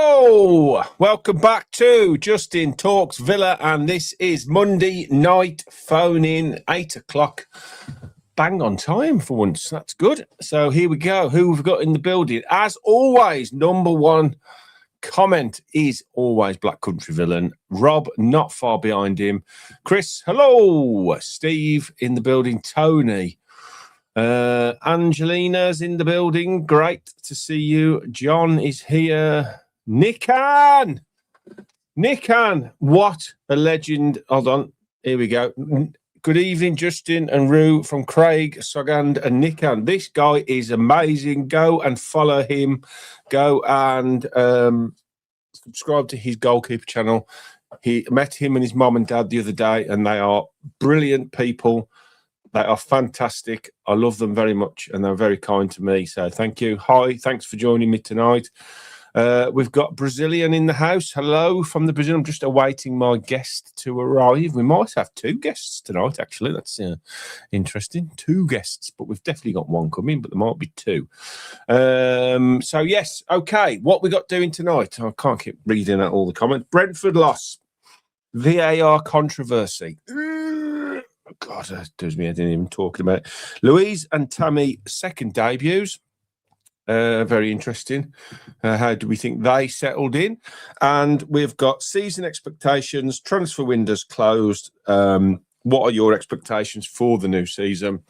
Hello, welcome back to Justin Talks Villa, and this is Monday night phone in 8 o'clock. Bang on time for once. That's good. So here we go. Who we've got in the building? As always, number one comment is always Black Country Villain. Rob, not far behind him. Chris, hello. Steve in the building. Tony. Angelina's in the building. Great to see you. John is here. Nikan, what a legend. Hold on. Here we go. Good evening, Justin and Rue from Craig, Sogand and Nikan. This guy is amazing. Go and follow him. Go and subscribe to his goalkeeper channel. He met him and his mom and dad the other day, and they are brilliant people. They are fantastic. I love them very much, and they're very kind to me. So thank you. Hi, thanks for joining me tonight. We've got Brazilian in the house. Hello from the Brazil. I'm just awaiting my guest to arrive. We might have two guests tonight, actually. That's interesting. Two guests, but we've definitely got one coming, but there might be two. So, yes, okay. What we got doing tonight? I can't keep reading out all the comments. Brentford loss. VAR controversy. God, that does me. I didn't even talk about it. Louise and Tammy second debuts. Very interesting. How do we think they settled in? And we've got season expectations, transfer windows closed. What are your expectations for the new season?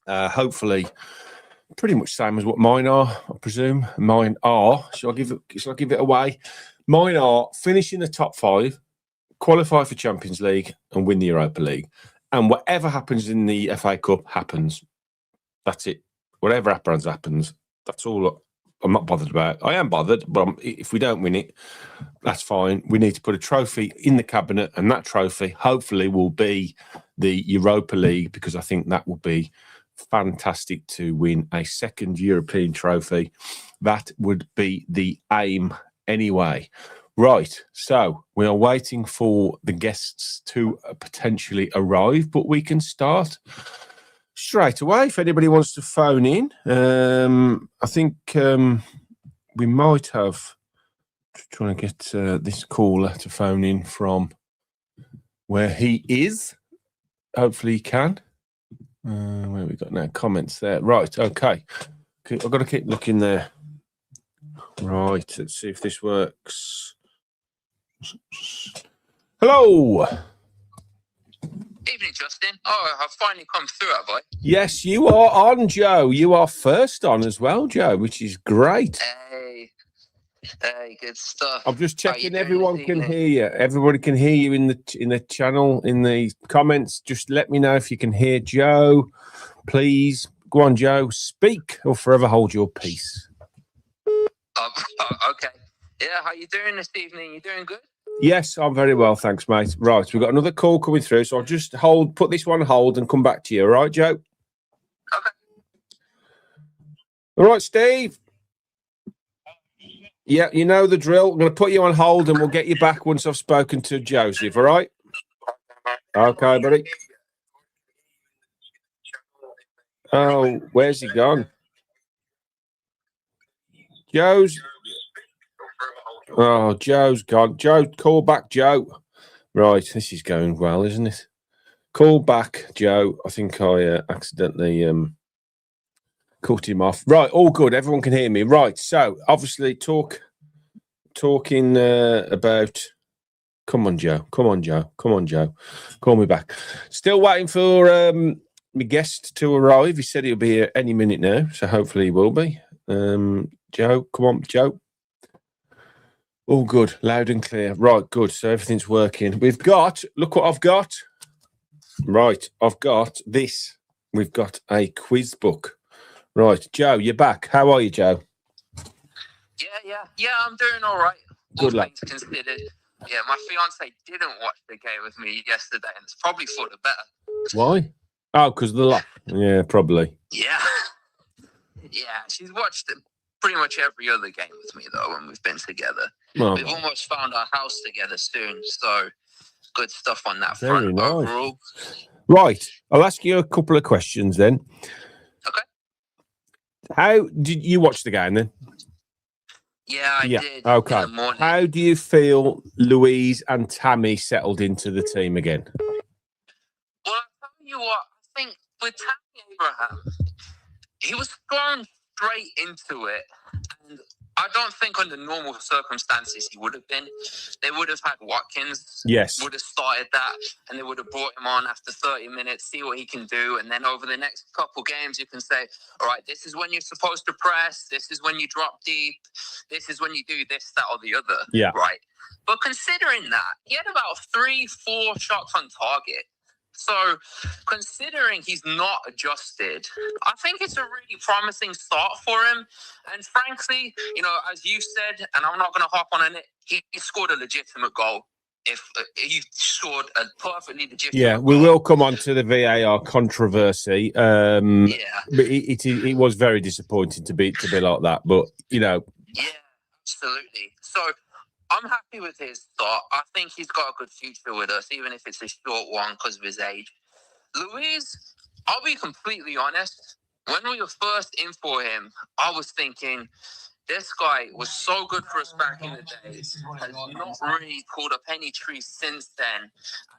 Hopefully, pretty much same as what mine are, I presume. Mine are. Shall I give it away? Mine are finishing the top five, qualify for Champions League, and win the Europa League. And whatever happens in the FA Cup happens. That's it. Whatever happens. That's all I'm not bothered about. I am bothered, but if we don't win it, that's fine. We need to put a trophy in the cabinet, and that trophy hopefully will be the Europa League, because I think that will be fantastic to win a second European trophy. That would be the aim anyway. Right, so we are waiting for the guests to potentially arrive, but we can start straight away if anybody wants to phone in. I think we might have, trying to get this caller to phone in from where he is. Hopefully he can. Where have we got now? Comments there. Right, okay. I've got to keep looking there. Right, let's see if this works. Hello. Evening, Justin. Oh, I've finally come through, have I? Yes, you are on, Joe. You are first on as well, Joe, which is great. Hey, good stuff. I'm just checking everyone can hear you. Everybody can hear you in the channel, in the comments. Just let me know if you can hear Joe. Please. Go on, Joe. Speak or forever hold your peace. Okay. Yeah, how you doing this evening? You doing good? Yes, I'm very well, thanks, mate. Right, we've got another call coming through, so I'll just put this one on hold and come back to you. All right, Joe? Okay. All right, Steve? Yeah, you know the drill. I'm going to put you on hold and we'll get you back once I've spoken to Joseph, all right? Okay, buddy. Oh, where's he gone? Joe's gone. Joe, call back, Joe. Right, this is going well, isn't it? Call back, Joe. I think I accidentally cut him off. Right, all good. Everyone can hear me. Right, so obviously talking about. Come on, Joe. Call me back. Still waiting for my guest to arrive. He said he'll be here any minute now, so hopefully he will be. Joe, come on, Joe. All good, loud and clear. Right, good. So everything's working. Look what I've got. Right, I've got this. We've got a quiz book. Right, Joe, you're back. How are you, Joe? Yeah, I'm doing all right. Good luck. All things considered. Yeah, my fiance didn't watch the game with me yesterday, and it's probably for the better. Why? Oh, because of the lock. Yeah, probably. Yeah, she's watched pretty much every other game with me, though, when we've been together. Oh. We've almost found our house together soon, so good stuff on that Very front nice. overall. Right, I'll ask you a couple of questions then. Okay. How did you watch the game then? Yeah, I Yeah. did in Okay. the morning. How do you feel Louise and Tammy settled into the team again? Well, I'll tell you what, I think with Tammy Abraham, he was thrown straight into it. And I don't think under normal circumstances he would have been. They would have had Watkins, Yes. would have started that, and they would have brought him on after 30 minutes, see what he can do. And then over the next couple games, you can say, all right, this is when you're supposed to press. This is when you drop deep. This is when you do this, that, or the other. Yeah. Right. But considering that, he had about 3-4 shots on target. So, considering he's not adjusted, I think it's a really promising start for him. And frankly, as you said, and I'm not going to hop on it, he scored a legitimate goal. If he scored a perfectly legitimate we goal. will come on to the VAR controversy. But it was very disappointing to be like that. But Yeah, absolutely. So I'm happy with his start. I think he's got a good future with us, even if it's a short one because of his age. Louise, I'll be completely honest. When we were first in for him, I was thinking, this guy was so good for us back in the day, has not really pulled up any trees since then.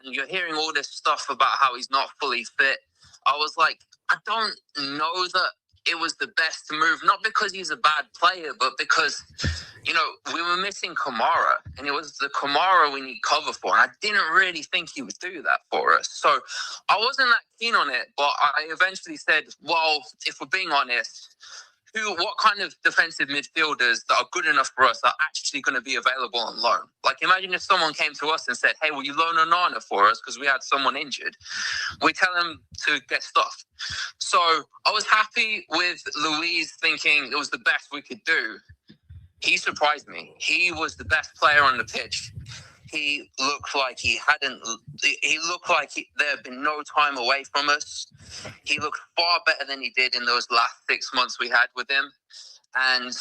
And you're hearing all this stuff about how he's not fully fit. I was like, I don't know that it was the best move, not because he's a bad player, but because, we were missing Kamara, and it was the Kamara we need cover for. And I didn't really think he would do that for us. So I wasn't that keen on it, but I eventually said, well, if we're being honest, what kind of defensive midfielders that are good enough for us are actually going to be available on loan? Like, imagine if someone came to us and said, hey, will you loan Onana for us because we had someone injured? We tell them to get stuff. So I was happy with Louise thinking it was the best we could do. He surprised me. He was the best player on the pitch. He looked like there had been no time away from us. He looked far better than he did in those last 6 months we had with him. And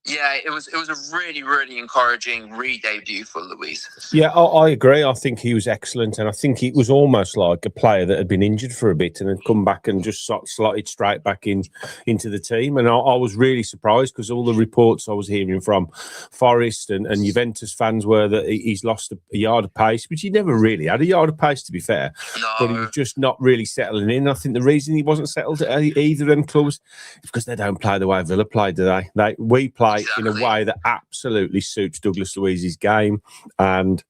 yeah, it was a really, really encouraging re-debut for Luis. Yeah, I agree. I think he was excellent, and I think it was almost like a player that had been injured for a bit and had come back and just slotted straight back into the team. And I was really surprised because all the reports I was hearing from Forest and Juventus fans were that he's lost a yard of pace, which he never really had a yard of pace, to be fair. No. But he was just not really settling in. I think the reason he wasn't settled at either of them clubs is because they don't play the way Villa play, do they? We play in a way that absolutely suits Douglas Luiz's game, and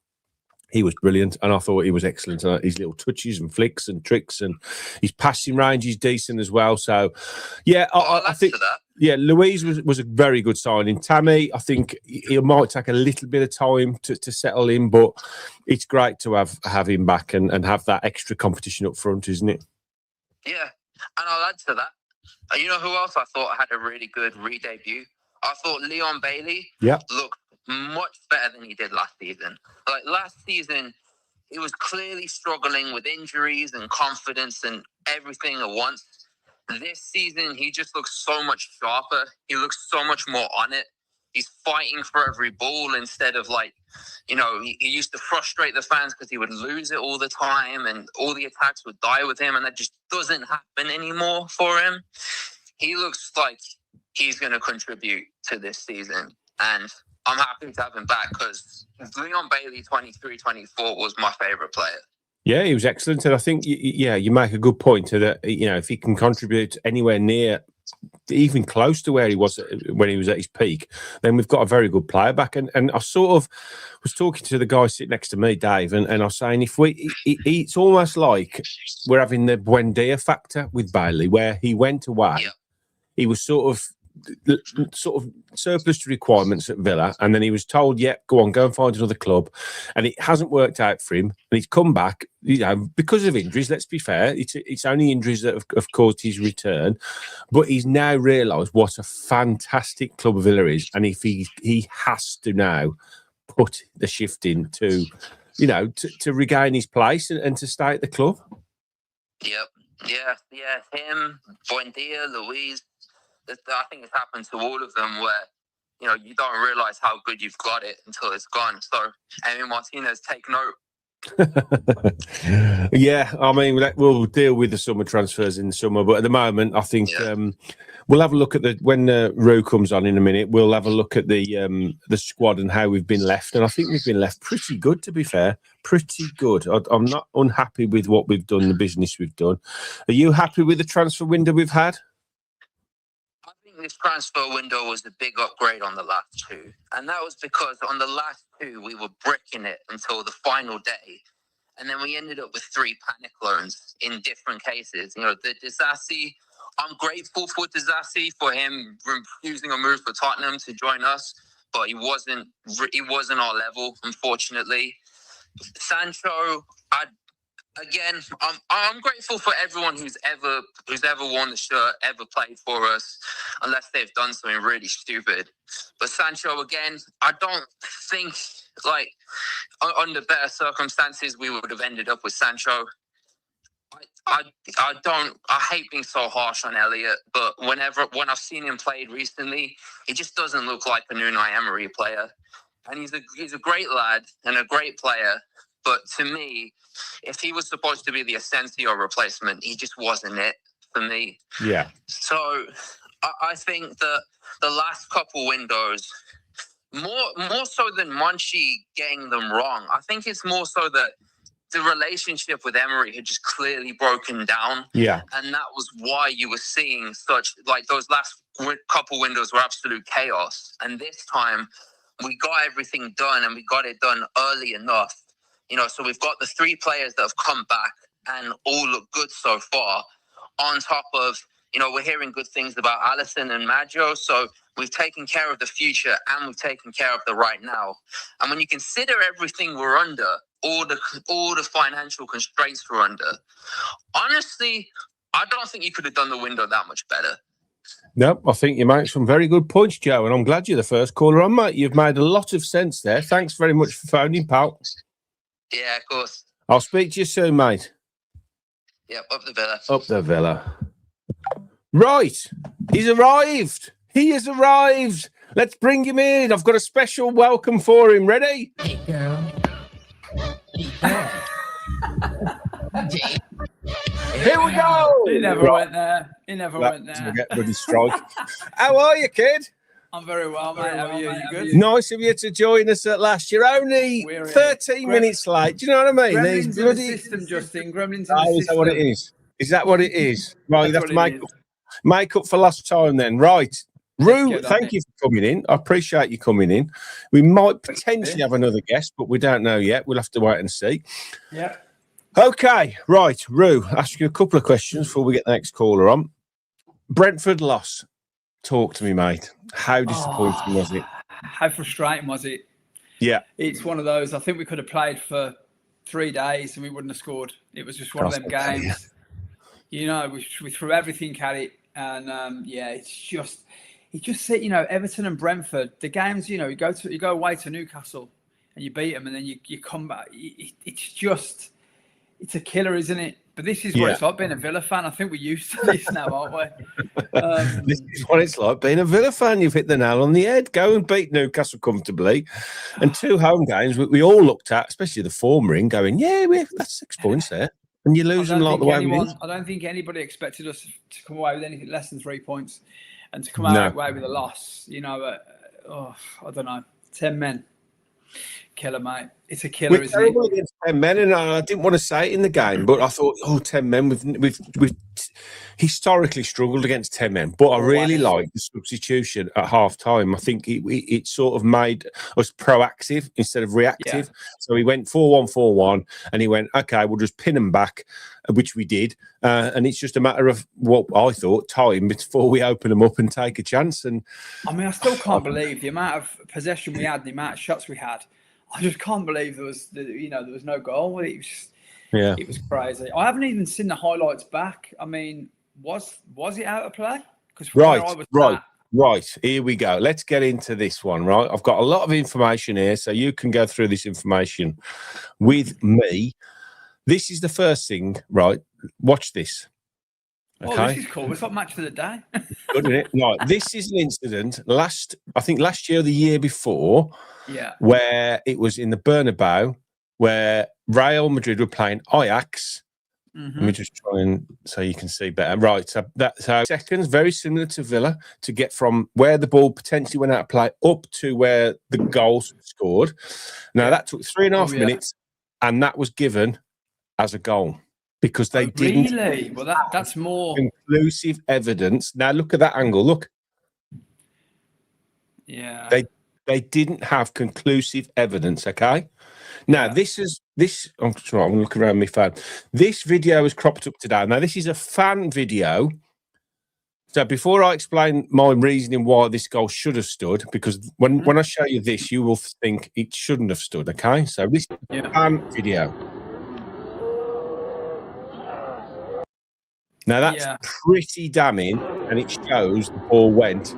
he was brilliant, and I thought he was excellent. His little touches and flicks and tricks, and his passing range is decent as well. So, yeah, I think Louise was a very good signing. Tammy, I think he might take a little bit of time to settle in, but it's great to have him back and have that extra competition up front, isn't it? Yeah, and I'll add to that. You know who else I thought had a really good re-debut? I thought Leon Bailey looked much better than he did last season. Like last season, he was clearly struggling with injuries and confidence and everything at once. This season, he just looks so much sharper. He looks so much more on it. He's fighting for every ball instead of he used to frustrate the fans because he would lose it all the time and all the attacks would die with him, and that just doesn't happen anymore for him. He looks like he's going to contribute to this season, and I'm happy to have him back because Leon Bailey 23-24 was my favourite player. Yeah, he was excellent, and I think you make a good point to that. If he can contribute anywhere near, even close to where he was when he was at his peak, then we've got a very good player back. And I sort of was talking to the guy sitting next to me, Dave, and I was saying it's almost like we're having the Buendia factor with Bailey, where he went away. Yep. He was sort of surplus to requirements at Villa, and then he was told, go and find another club, and it hasn't worked out for him, and he's come back because of injuries. Let's be fair, it's only injuries that have caused his return, but he's now realised what a fantastic club Villa is, and if he has to now put the shift in to regain his place and to stay at the club. Him, Buendia, Luis, I think it's happened to all of them where, you don't realise how good you've got it until it's gone. So, Emi Martinez, take note. Yeah, I mean, we'll deal with the summer transfers in the summer, but at the moment, I think we'll have a look at when Rue comes on in a minute. We'll have a look at the squad and how we've been left, and I think we've been left pretty good, to be fair, pretty good. I'm not unhappy with what we've done, the business we've done. Are you happy with the transfer window we've had? I think this transfer window was a big upgrade on the last two, and that was because on the last two we were bricking it until the final day. And then we ended up with 3 panic loans in different cases. You know, the Disasi, I'm grateful for Disasi for him refusing a move for Tottenham to join us, but he wasn't our level, unfortunately. Sancho, I'm grateful for everyone who's ever worn the shirt, ever played for us, unless they've done something really stupid. But Sancho, again, I don't think under better circumstances we would have ended up with Sancho. I hate being so harsh on Elliot, but when I've seen him played recently, he just doesn't look like a Unai Emery player. And he's a great lad and a great player. But to me, if he was supposed to be the Asensio replacement, he just wasn't it for me. Yeah. So I think that the last couple windows, more so than Monchi getting them wrong, I think it's more so that the relationship with Emery had just clearly broken down. Yeah. And that was why you were seeing those last couple windows were absolute chaos. And this time we got everything done, and we got it done early enough. You know, so we've got the 3 players that have come back and all look good so far. On top of, you know, we're hearing good things about Alisson and Maggio. So we've taken care of the future and we've taken care of the right now. And when you consider everything we're under, all the financial constraints we're under, honestly, I don't think you could have done the window that much better. No, I think you make some very good points, Joe, and I'm glad you're the first caller on, mate. You've made a lot of sense there. Thanks very much for phoning, pal. Yeah, of course. I'll speak to you soon, mate. Yep, up the Villa. Up the Villa. Right, he's arrived. He has arrived. Let's bring him in. I've got a special welcome for him. Ready? Hey, girl. Here we go. He never went there. He never went there. Get bloody strike. How are you, kid? I'm very well, mate. How are you? You good? Nice of you to join us at last. You're only 13 minutes late. Do you know what I mean? Gremlins in the system, Justin. Gremlins in the system. Is that what it is? Is that what it is? Right, you have to make up for last time then. Right. Rue, thank you for coming in. I appreciate you coming in. We might potentially have another guest, but we don't know yet. We'll have to wait and see. Yeah. Okay, right. Rue, ask you a couple of questions before we get the next caller on. Brentford loss. Talk to me, mate. How disappointing was it? How frustrating was it? Yeah. It's one of those. I think we could have played for 3 days and we wouldn't have scored. It was just one of them games. Yeah. You know, we threw everything at it. And, it's just you know, Everton and Brentford, the games, you know, you go away to Newcastle and you beat them and then you come back. It's a killer, isn't it? But this is what it's like being a Villa fan. I think we're used to this now, aren't we? This is what it's like being a Villa fan. You've hit the nail on the head. Go and beat Newcastle comfortably. And 2 home games we all looked at, especially the form ring, going, that's 6 points there. And you lose them like the way we did. I don't think anybody expected us to come away with anything less than 3 points and to come away with a loss. You know, I don't know. 10 men. Killer, mate. It's a killer, We're terrible against 10 men, and I didn't want to say it in the game, but I thought, 10 men. We've historically struggled against 10 men, but I really liked the substitution at half time. I think it sort of made us proactive instead of reactive. Yeah. So he went 4-1-4-1, and he went, okay, we'll just pin them back, which we did. And it's just a matter of what I thought, time before we open them up and take a chance. And I mean, I still can't believe the amount of possession we had, the amount of shots we had. I just can't believe there was no goal. It was crazy. I haven't even seen the highlights back. I mean, was it out of play? Right. Here we go. Let's get into this one. Right, I've got a lot of information here, so you can go through this information with me. This is the first thing. Right, watch this. Okay. Oh, this is cool. It's like match of the day. Good, isn't it? Right. This is an incident last year or the year before, where it was in the Bernabeu where Real Madrid were playing Ajax. Mhm. Let me just try and so you can see better. Right, so seconds, very similar to Villa, to get from where the ball potentially went out of play up to where the goals scored. Now that took 3.5 minutes, and that was given as a goal because they didn't. Really? Well, that's more conclusive evidence. Now look at that angle. Look. Yeah. They didn't have conclusive evidence. Okay. Now, this. I'm going to look around my phone. This video has cropped up today. Now, this is a fan video. So, before I explain my reasoning why this goal should have stood, because when I show you this, you will think it shouldn't have stood. Okay. So, this is a fan video. Now, that's pretty damning, and it shows the ball went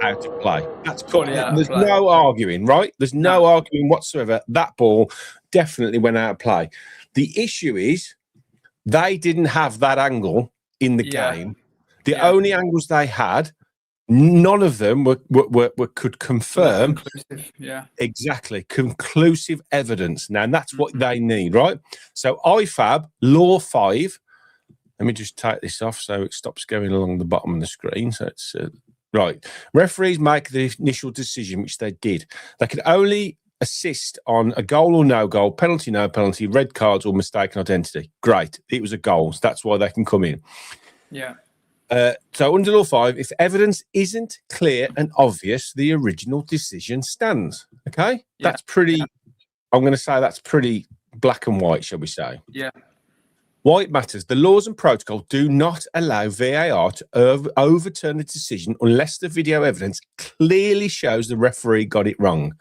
out of play. That's cool. There's no arguing, right? There's no arguing whatsoever. That ball definitely went out of play. The issue is they didn't have that angle in the game. The only angles they had, none of them could confirm. Conclusive. Yeah. Exactly. Conclusive evidence. Now, and that's what they need, right? So IFAB, Law 5. Let me just take this off so it stops going along the bottom of the screen. So it's... right. Referees make the initial decision, which they did. They can only assist on a goal or no goal, penalty, no penalty, red cards or mistaken identity. Great. It was a goal. So that's why they can come in. Yeah. So under Law 5, if evidence isn't clear and obvious, the original decision stands. Okay? Yeah. That's pretty, I'm going to say that's pretty black and white, shall we say. Yeah. Why it matters. The laws and protocol do not allow VAR to overturn a decision unless the video evidence clearly shows the referee got it wrong.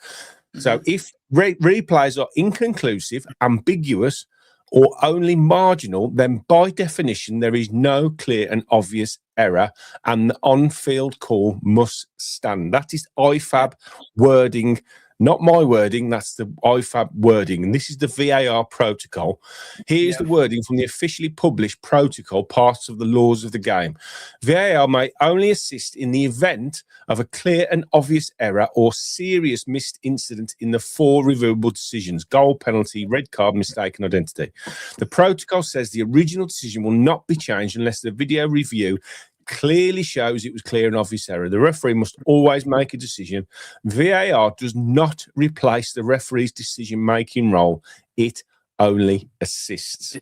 So if replays are inconclusive, ambiguous, or only marginal, then by definition, there is no clear and obvious error, and the on-field call must stand. That is IFAB wording. Not my wording, that's the IFAB wording. And this is the VAR protocol. Here's the wording from the officially published protocol, parts of the laws of the game. VAR may only assist in the event of a clear and obvious error or serious missed incident in the 4 reviewable decisions: goal, penalty, red card, mistaken identity. The protocol says the original decision will not be changed unless the video review clearly shows it was clear and obvious error. The referee must always make a decision. VAR does not replace the referee's decision-making role. It only assists.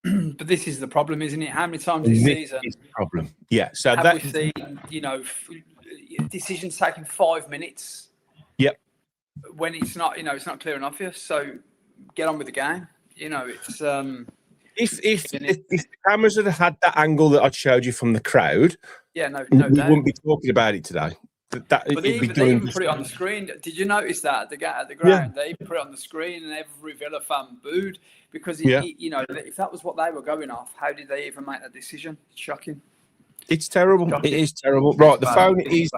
But this is the problem, isn't it? How many times this season is the problem? Yeah. So have we seen, decisions taking 5 minutes? Yep. When it's not, it's not clear and obvious. So get on with the game. It's If the cameras had had that angle that I showed you from the crowd, no we doubt. wouldn't be talking about it today. But they even put it on the screen. Did you notice that at the ground? They put it on the screen, and every Villa fan booed because if that was what they were going off, how did they even make that decision? It's shocking. It's terrible. It is terrible. Right, the phone is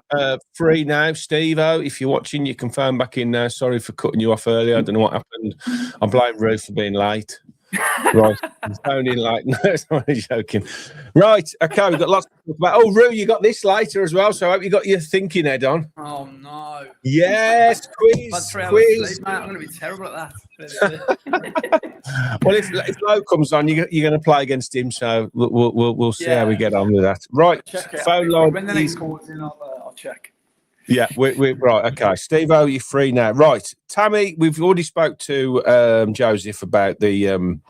free now. Steve-O, if you're watching, you can phone back in now. Sorry for cutting you off earlier. I don't know what happened. I blame Ruth for being late. Right, I'm phoning like no, it's not joking. Right, okay, we've got lots to talk about. Oh, Rue, you got this later as well, so I hope you got your thinking head on. Oh no! Yes, quiz. Sleep, mate. I'm going to be terrible at that. Well, if Lowe comes on, you're going to play against him, so we'll see how we get on with that. Right, phone line. When the next call's in, I'll check. Yeah, we're right. Okay, Steve-O, you're free now. Right, Tammy, we've already spoke to Joseph about the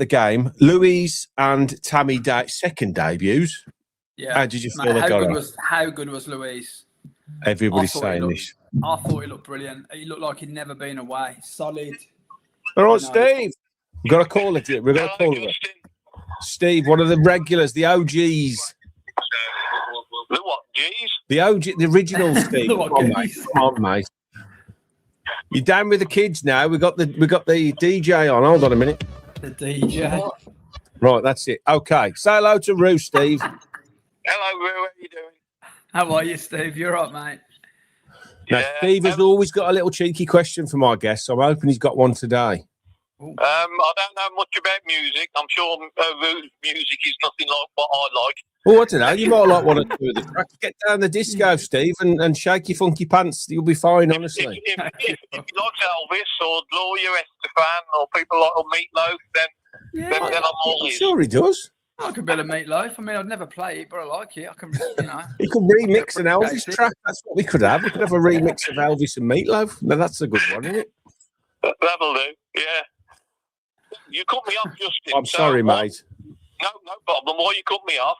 game. Louise and Tammy second debuts. Yeah, how did you feel? How good was Louise? Everybody's saying this. I thought he looked brilliant. He looked like he'd never been away. Solid. All right, Steve. We've got to call it. We've got to call it. Steve, one of the regulars, the OGs. The what, G's? The OG, the original Steve. Come on, mate. You're down with the kids now. We got the DJ on. Hold on a minute. The DJ. Right, that's it. Okay. Say hello to Roo, Steve. Hello, Roo. How are you doing? How are you, Steve? You're right, mate. Now, Steve has always got a little cheeky question for my guests, so I'm hoping he's got one today. I don't know much about music. I'm sure Rue's music is nothing like what I like. Oh, I don't know. You might like one or two of the tracks. Get down the disco, Steve, and shake your funky pants. You'll be fine, honestly. If you like Elvis or Gloria Estefan or people like Meatloaf, then I'm all ears. Sure he does. I like a bit of Meatloaf. I mean, I'd never play it, but I like it. I can, He could remix an Elvis track. That's what we could have. We could have a remix of Elvis and Meatloaf. Now, that's a good one, isn't it? That'll do, yeah. You cut me off, Justin. I'm sorry, mate. No problem. While you cut me off,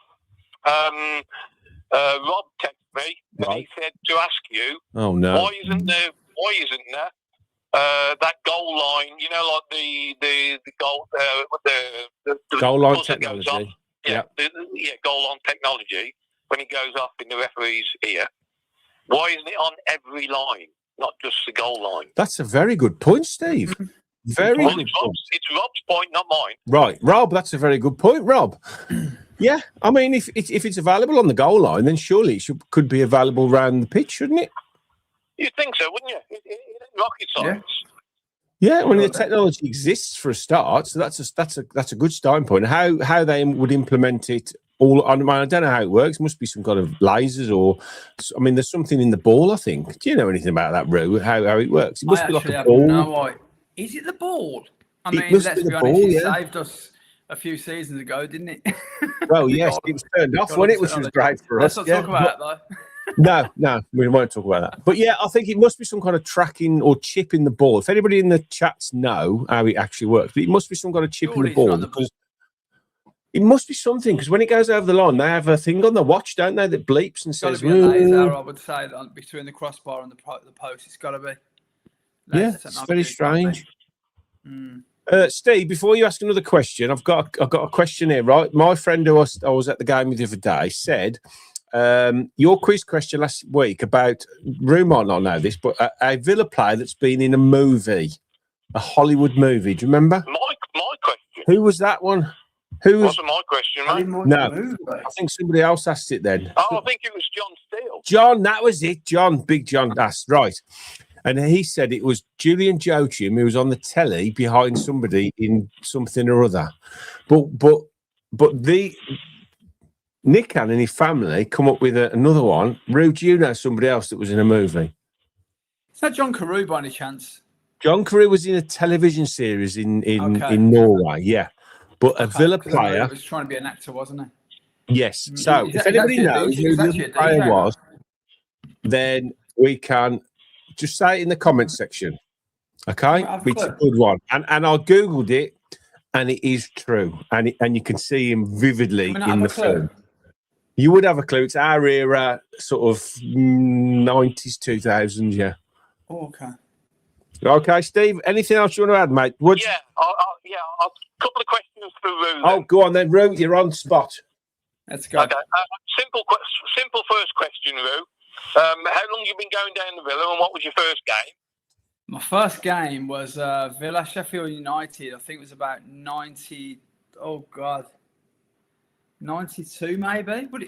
Rob texted me and he said to ask you, oh no, why isn't there that goal line? You know, like the goal, the goal line buzzer goes off. technology. Yeah, goal line technology when it goes off in the referee's ear. Why isn't it on every line, not just the goal line? That's a very good point, Steve. Very good point. It's Rob's point, not mine. Right, Rob, that's a very good point, Rob. Yeah, I mean, if it's available on the goal line, then surely it could be available around the pitch, shouldn't it? You'd think so, wouldn't you? It ain't rocket science. Yeah, when the technology exists for a start, so that's a good starting point. How they would implement it all, I don't know how it works. It must be some kind of lasers or, I mean, there's something in the ball, I think. Do you know anything about that, Roo? How it works? It must be like a ball. No, is it the ball? I mean, let's be honest, it saved us a few seasons ago, didn't it? Well, yes, it was turned off, wasn't it? Which was great for us. Let's not talk about that, though. No, we won't talk about that. But yeah, I think it must be some kind of tracking or chip in the ball. If anybody in the chats know how it actually works, but it must be some kind of chip in the ball because it must be something. Because when it goes over the line, they have a thing on the watch, don't they, that bleeps and says, "Got to be a laser." I would say between the crossbar and the post, it's got to be. Yeah, it's very strange. Steve, before you ask another question, I've got a question here, right? My friend who I was at the game with the other day said your quiz question last week about, Rue might not know this, but a Villa player that's been in a movie, a Hollywood movie. Do you remember? My question. Who was that one? Wasn't my question, mate. No, I think somebody else asked it then. Oh, I think it was John Steele. John, that was it. John, Big John, that's right. And he said it was Julian Joachim who was on the telly behind somebody in something or other. But the Nick and his family come up with another one. Rue, do you know somebody else that was in a movie? Is that John Carew by any chance? John Carew was in a television series in Norway, yeah. But a Villa player. He was trying to be an actor, wasn't he? Yes. So if anybody knows who the player was, then we can just say it in the comments section. Okay? It's a good one. And I Googled it, and it is true. And you can see him vividly in the film. You would have a clue. It's our era, sort of 90s, 2000s, yeah. Oh, okay. Okay, Steve, anything else you want to add, mate? Yeah, a couple of questions for Rue. Oh, go on then, Rue. You're on spot. Let's go. Okay. Simple first question, Rue. How long have you been going down the Villa, and what was your first game? My first game was Villa Sheffield United. I think it was about 90. Oh God, 92 maybe. When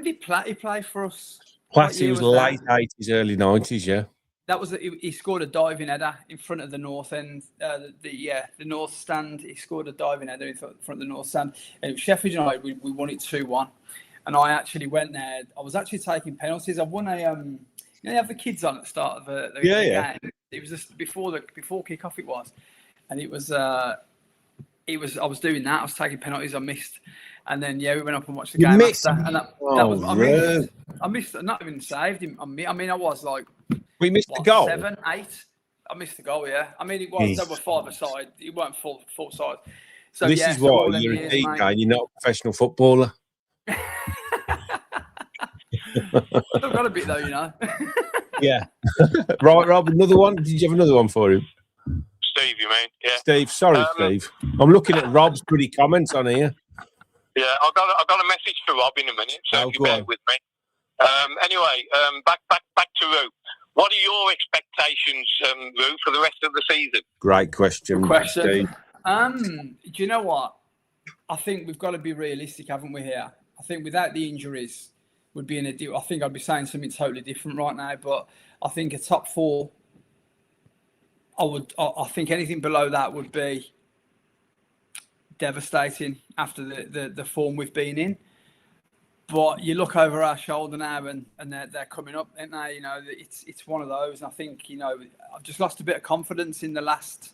did Platty play for us? Platty was late 80s, early 90s. Yeah. That was he scored a diving header in front of the north end, the north stand. He scored a diving header in front of the north stand. And it was Sheffield United. We won it 2-1. And I actually went there. I was actually taking penalties. I won a you have the kids on at the start of the game. It was just before kickoff it was, and it was I was doing that. I was taking penalties. I missed, and then we went up and watched the game after. And that was I missed. Not even saved him. I mean, I was like, we missed the goal. 7, 8. I missed the goal. Yeah. I mean, it was they were 5-a-side. It weren't full side. So this is why you're a DJ and you're not a professional footballer. I've got a bit though, you know. Yeah. Right, Rob, another one? Did you have another one for him? Steve, you mean? Yeah. Steve, sorry, Steve. I'm looking at Rob's pretty comments on here. Yeah, I've got a message for Rob in a minute, so if you bear with me. Anyway, back to Rue. What are your expectations, Rue, for the rest of the season? Great question. Steve. Do you know what? I think we've got to be realistic, haven't we, here? I think without the injuries, would be in a deal. I think I'd be saying something totally different right now, but I think a top 4 I think anything below that would be devastating after the form we've been in. But you look over our shoulder now, and they're coming up, aren't they? You know, it's one of those. And I think, you know, I've just lost a bit of confidence in the last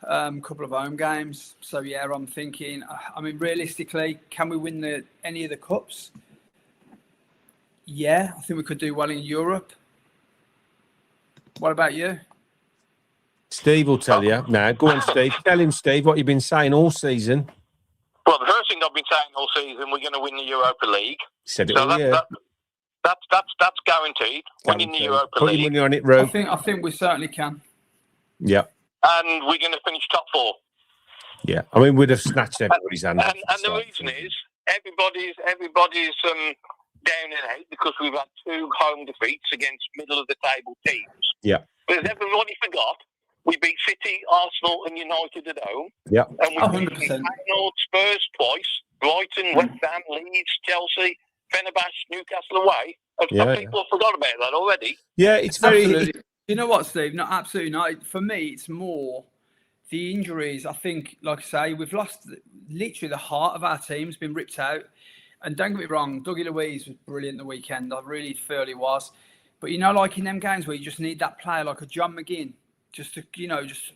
couple of home games. So yeah, I'm thinking. I mean, realistically, can we win any of the cups? Yeah, I think we could do well in Europe. What about you? Steve will tell you. Now, go on, Steve. Tell him, Steve, what you've been saying all season. Well, the first thing I've been saying all season, we're going to win the Europa League. Said it all year. That's guaranteed. Winning the Europa Put League. your money on it, Ro. I think we certainly can. Yeah. And we're going to finish top 4. Yeah. I mean, we'd have snatched everybody's hand. And the reason is everybody's down and out because we've had 2 home defeats against middle of the table teams. Yeah. But as everybody forgot, we beat City, Arsenal, and United at home. Yeah. And we beat Arnold, Spurs twice, Brighton, West Ham, Leeds, Chelsea, Fenerbahce, Newcastle away. People have forgot about that already. Yeah, it's very. Absolutely. You know what, Steve? No, absolutely not. For me, it's more the injuries. I think, like I say, we've lost literally the heart of our team's been ripped out. And don't get me wrong, Dougie Luiz was brilliant the weekend. I really feel he was. But, you know, like in them games where you just need that player like a John McGinn, just to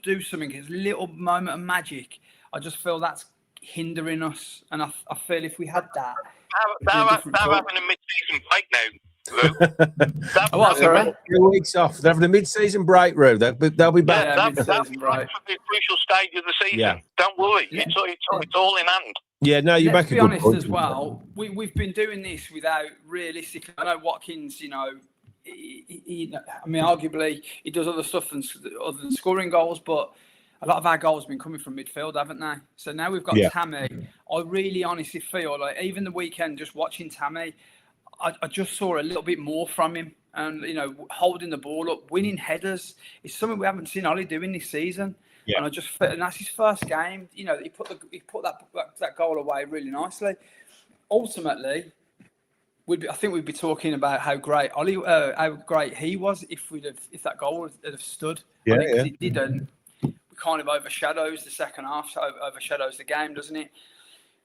do something, it's a little moment of magic. I just feel that's hindering us. And I feel if we had that... They're having a mid-season break now. What's that? 2 weeks off. They're having a mid-season break, Ro. They'll be back. Yeah, that's for the crucial stage of the season. Yeah. Don't worry. Yeah. It's all in hand. Yeah, no, you make a good point. Let's be honest as well. We've been doing this without realistically. I know Watkins, you know, I mean, arguably he does other stuff other than scoring goals, but a lot of our goals have been coming from midfield, haven't they? So now we've got Tammy. I really honestly feel like even the weekend, just watching Tammy, I just saw a little bit more from him. And, you know, holding the ball up, winning headers is something we haven't seen Ollie doing this season. Yeah. And that's his first game. You know, he put that goal away really nicely. Ultimately, I think we'd be talking about how great Ollie, how great he was if that goal had have stood. Yeah, because it didn't. It kind of overshadows the second half, so overshadows the game, doesn't it?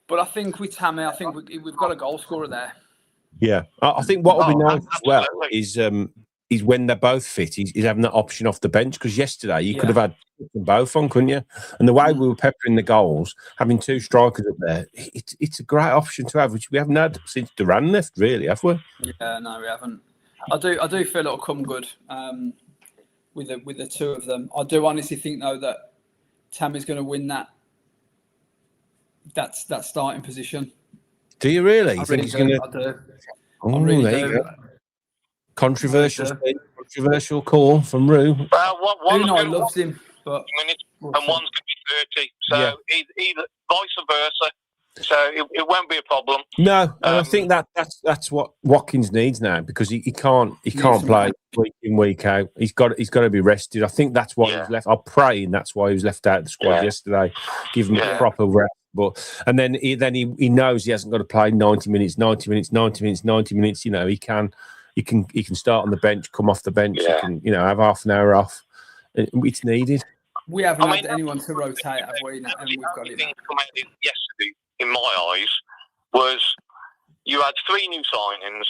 But I think with Tammy, I think we've got a goal scorer there. Yeah, I think what will be nice as well is when they're both fit, he's having that option off the bench, because yesterday you could have had them both on, couldn't you? And the way we were peppering the goals, having 2 strikers up there, it's a great option to have, which we haven't had since Duran left, really, have we? Yeah, no, we haven't. I do feel it'll come good with the 2 of them. I do honestly think though that Tammy's going to win that starting position. Do you really? I think he's going to? I do. Oh, I really there do. You go. Controversial call from Rue. Well, I loves him, but minutes, and one's going to be 30. So either vice versa. So it won't be a problem. No, and I think that's what Watkins needs now, because he can't play week in, week out. He's got to be rested. I think that's why he was left. I'm praying that's why he was left out of the squad yesterday. Give him a proper rest. And then he knows he hasn't got to play 90 minutes. You know, he can start on the bench, come off the bench. He can, you know, have half an hour off. It's needed. We haven't had anyone to rotate, have we? And we've got it. The thing to come out yesterday, in my eyes, was you had 3 new signings,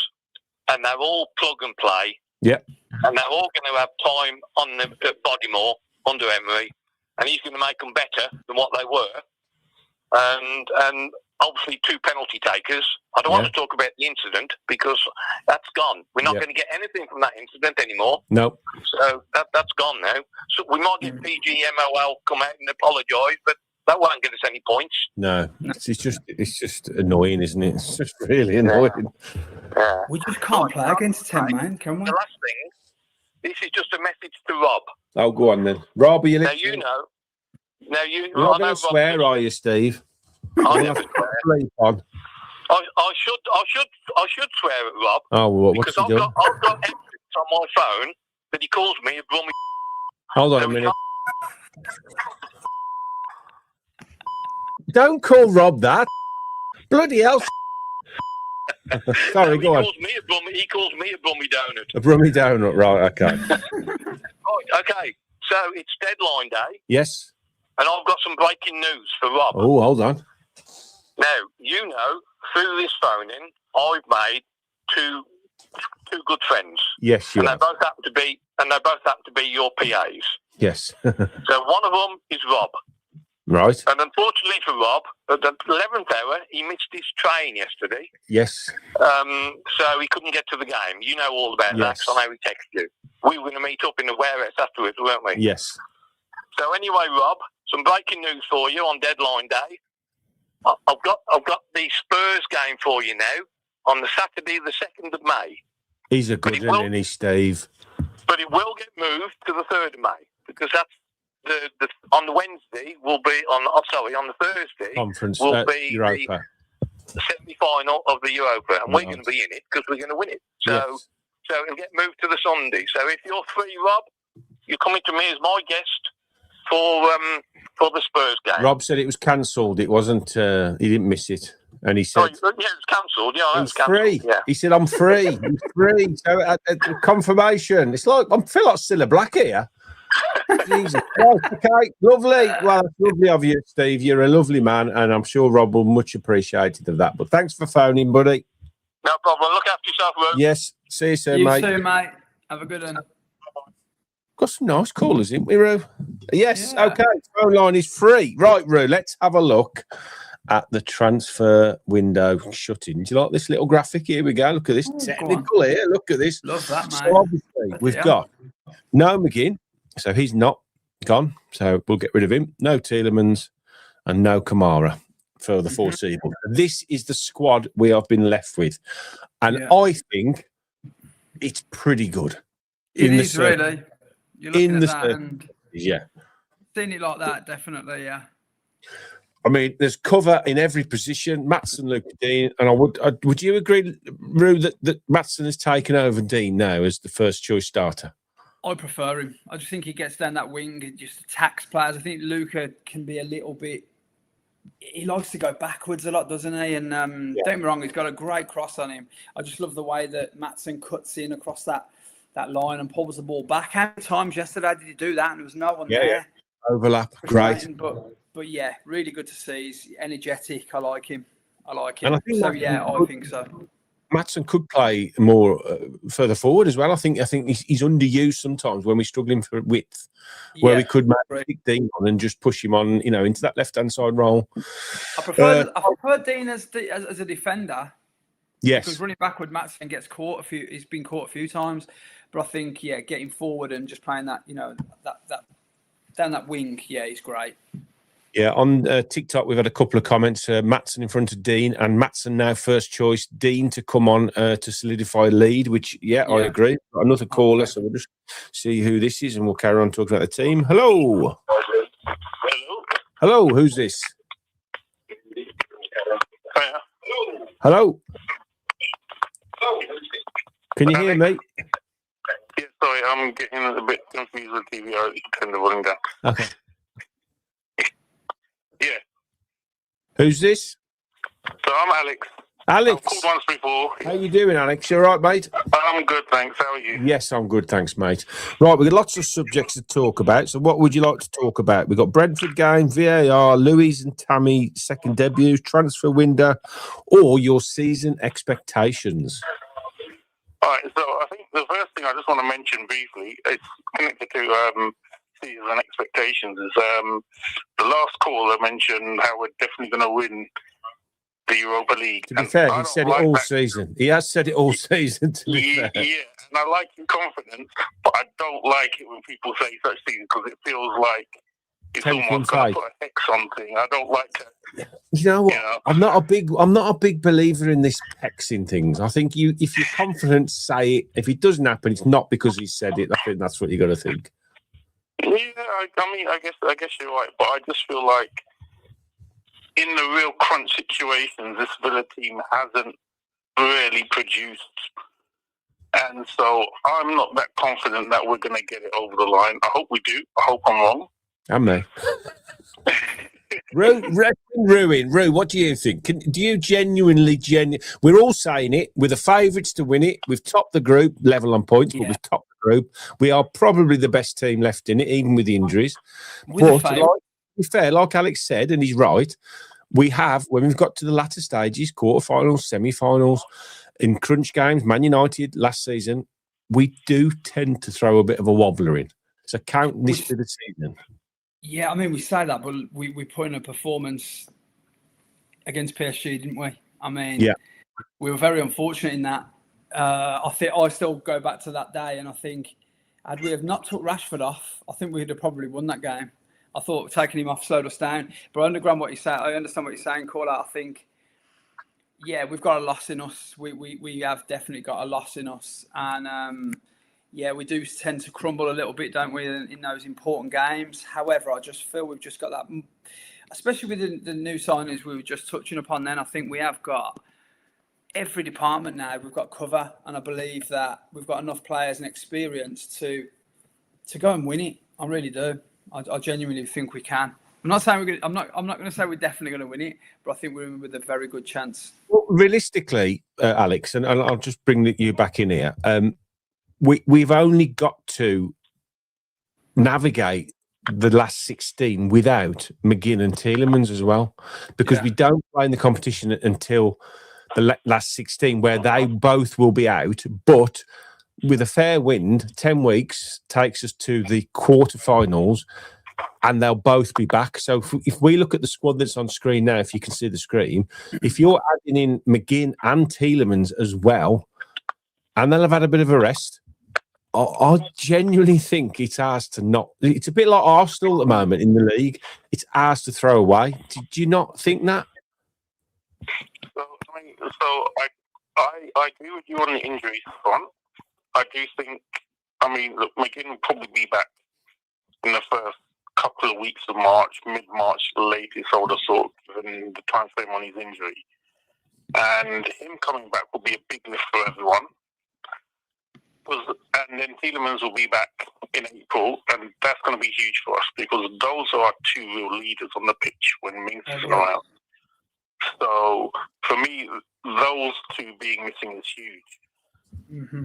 and they're all plug and play. Yeah. And they're all going to have time on the Bodymore under Emery, and he's going to make them better than what they were. And obviously 2 penalty takers. I don't want to talk about the incident because that's gone. We're not going to get anything from that incident anymore. No. So that's gone now. So we might get PGMOL come out and apologise, but that won't get us any points. No. It's just annoying, isn't it? It's just really annoying. Yeah. We just can't play against 10 man, can we? The last thing, this is just a message to Rob. Oh, go on then. Rob, are you listening? You're not going to swear, are you, Steve? I never swear. I should swear at Rob. Oh, what's because he doing? I've got evidence on my phone that he calls me a brummy. Hold on a minute. Don't call Rob that. Bloody hell. Sorry, go on. He calls me a brummy donut. A brummy donut, right, okay. Right, okay. So it's deadline day, Yes. and I've got some breaking news for Rob. Oh, hold on. Now, you know, through this phoning, I've made two good friends. Yes, you and have. they both happen to be your PAs. Yes. So one of them is Rob. Right. And unfortunately for Rob, at the 11th hour, he missed his train yesterday. Yes. So he couldn't get to the game. You know all about that, because I know he texted you. We were going to meet up in the warehouse afterwards, weren't we? Yes. So anyway, Rob, some breaking news for you on deadline day. I've got the Spurs game for you now on the Saturday, the 2nd of May. He's a good one, isn't he, Steve? But it will get moved to the 3rd of May, because that's on the Wednesday will be on the Thursday Conference will be Europa. the semi-final of the Europa, and we're going to be in it because we're going to win it. So it'll get moved to the Sunday. So if you're free, Rob, you're coming to me as my guest for the Spurs game. Rob said it was cancelled. It wasn't. He didn't miss it, and he said, "Yeah, it's cancelled. Yeah, he's free." Yeah. He said, "I'm free. He's free." So confirmation. It's like I feel like Cilla Black here. Jesus Christ. Okay, lovely. Well, it's lovely of you, Steve. You're a lovely man, and I'm sure Rob will much appreciated of that. But thanks for phoning, buddy. No problem. Look after yourself, Rob. Yes. See you soon, You mate. too, mate. Have a good one. Got some nice callers, haven't we, Roo? Yes. Yeah. Okay. Phone line is free. Right, Roo. Let's have a look at the transfer window shutting. Do you like this little graphic? Here we go. Look at this technical here. Look at this. Love that, mate. So obviously, we've got no McGinn. So he's not gone. So we'll get rid of him. No Tielemans and no Kamara for the foreseeable. This is the squad we have been left with. And I think it's pretty good. It is really. You're looking at that and yeah. seeing it like that, definitely, yeah. I mean, there's cover in every position. Maatsen, Luke, Dean, and would you agree, Roo, that Maatsen has taken over Dean now as the first choice starter? I prefer him. I just think he gets down that wing and just attacks players. I think Luca can be a little bit. He likes to go backwards a lot, doesn't he? And don't get me wrong, he's got a great cross on him. I just love the way that Maatsen cuts in across that line and pulls the ball back. How many times yesterday did he do that? And there was no one there. Yeah. Overlap, great. But yeah, really good to see. He's energetic. I like him. And I think I think so. Maatsen could play more further forward as well. I think he's underused sometimes when we're struggling for width, where we could pick Dean on and just push him on, into that left-hand side role. I prefer Dean as a defender. Yes, because running backward, Maatsen gets caught a few. He's been caught a few times, but I think getting forward and just playing that, that down that wing, he's great. Yeah, on TikTok, we've had a couple of comments. Maatsen in front of Dean, and Maatsen now first choice. Dean to come on to solidify lead, which, I agree. Got another caller, so we'll just see who this is, and we'll carry on talking about the team. Hello. Hello, who's this? Hello. Can you hear me? Yeah, sorry, I'm getting a bit confused with TV. I turned the volume down. Okay. Yeah. Who's this? So I'm Alex. Alex. I've called once before. How you doing, Alex? You all right, mate? I'm good, thanks. How are you? Yes, I'm good, thanks, mate. Right, we've got lots of subjects to talk about. So what would you like to talk about? We've got Brentford game, VAR, Louise and Tammy second debut, transfer window, or your season expectations. All right, so I think the first thing I just want to mention briefly is connected to season expectations. Is the last caller mentioned how we're definitely going to win the Europa League. To be fair, he said it all season. He has said it all season, to be fair. Yeah, and I like your confidence, but I don't like it when people say such things because it feels like it's almost going to put a X on thing. I don't like that. You know what? I'm not a big believer in this hexing things. I think if you're confident, say it. If it doesn't happen, it's not because he said it. I think that's what you got to think. Yeah, I guess you're right, but I just feel like in the real crunch situations, this Villa team hasn't really produced, and so I'm not that confident that we're going to get it over the line. I hope we do. I hope I'm wrong. Am I? Rue, what do you think? Do you genuinely, we're all saying it, we're the favourites to win it. We've topped the group, level on points, but we've topped the group. We are probably the best team left in it, even with the injuries. But to be fair, like Alex said, and he's right, we have, when we've got to the latter stages, quarterfinals, semi-finals, in crunch games, Man United last season, we do tend to throw a bit of a wobbler in. So count this for the season. Yeah, I mean, we say that, but we put in a performance against PSG, didn't we? I mean, we were very unfortunate in that. I think I still go back to that day, and I think had we have not took Rashford off, I think we'd have probably won that game. I thought taking him off slowed us down. But I understand what you're saying, Call out. I think, we've got a loss in us. We have definitely got a loss in us. And, we do tend to crumble a little bit, don't we, in those important games. However, I just feel we've just got that, especially with the new signings we were just touching upon then, I think we have got every department now. We've got cover, and I believe that we've got enough players and experience to go and win it. I really do. I genuinely think we can. I'm not saying we're going. I'm not going to say we're definitely going to win it, but I think we're in with a very good chance. Well, realistically, Alex, and I'll just bring you back in here. We've only got to navigate the last 16 without McGinn and Tielemans as well, because we don't play in the competition until the last 16, where they both will be out. But with a fair wind, 10 weeks takes us to the quarterfinals, and they'll both be back. So if we look at the squad that's on screen now, if you can see the screen, if you're adding in McGinn and Tielemans as well, and they'll have had a bit of a rest, I genuinely think it's ours to not. It's a bit like Arsenal at the moment in the league. It's ours to throw away. Do you not think that? I agree with you on the injuries front. I do think, look, McGinn will probably be back in the first couple of weeks of March, mid-March, latest, I would have thought, given the time frame on his injury. And him coming back will be a big lift for everyone. And then Tielemans will be back in April, and that's going to be huge for us, because those are our two real leaders on the pitch when Mings is around. So, for me, those two being missing is huge. Mm-hmm.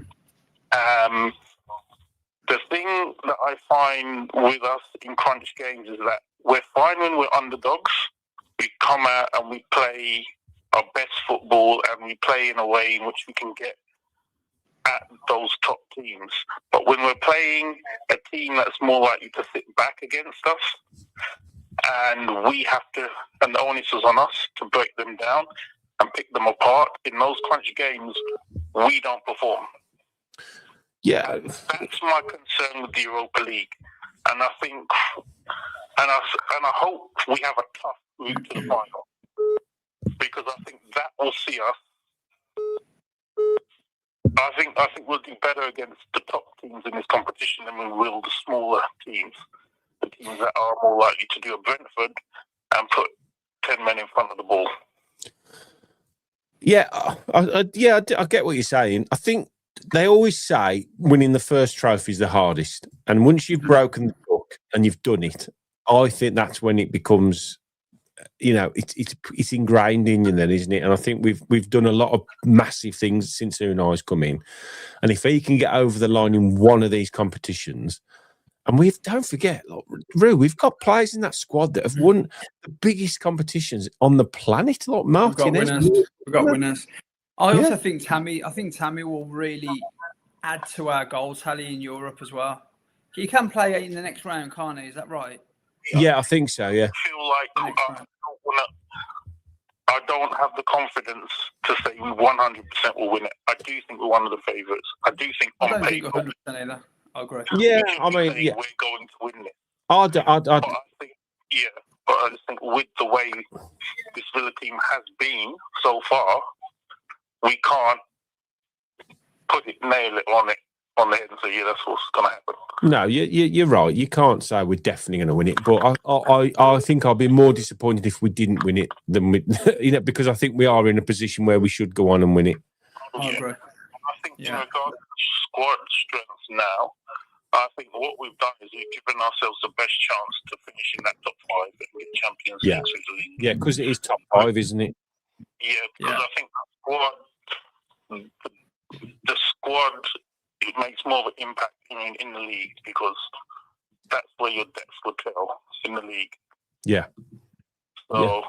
The thing that I find with us in crunch games is that we're fine when we're underdogs. We come out and we play our best football, and we play in a way in which we can get at those top teams. But when we're playing a team that's more likely to sit back against us, and we have to, and the onus is on us to break them down and pick them apart, in those crunch games, we don't perform. Yeah, that's my concern with the Europa League, and I think, and I hope we have a tough route to the final, because I think that will see us. I think we'll do better against the top teams in this competition than we will the smaller teams, the teams that are more likely to do a Brentford and put 10 men in front of the ball. Yeah, I get what you're saying. I think they always say winning the first trophy is the hardest, and once you've broken the book and you've done it, I think that's when it becomes, it's ingrained in you then, isn't it? And I think we've done a lot of massive things since Unai's come in, and if he can get over the line in one of these competitions, and don't forget, Rue, we've got players in that squad that have won the biggest competitions on the planet, like Martinez. We've got winners. I also think Tammy will really add to our goal tally in Europe as well. He can play in the next round, can't he? Is that right? Yeah, I think so, yeah. I feel like I don't have the confidence to say we 100% will win it. I do think we're one of the favourites. I do think on paper. 100% either. I agree. Yeah, we're going to win it. But I just think with the way this Villa team has been so far, we can't nail it on the head and say, that's what's going to happen. No, you're right. You can't say we're definitely going to win it, but I think I'll be more disappointed if we didn't win it than because I think we are in a position where we should go on and win it. I agree. I think in regards to squad strength now, I think what we've done is we've given ourselves the best chance to finish in that top 5 and get Champions Yeah. League. Yeah, because it is top 5, isn't it? Yeah, because I think the squad it makes more of an impact in the league because that's where your depth will tell in the league. Yeah. So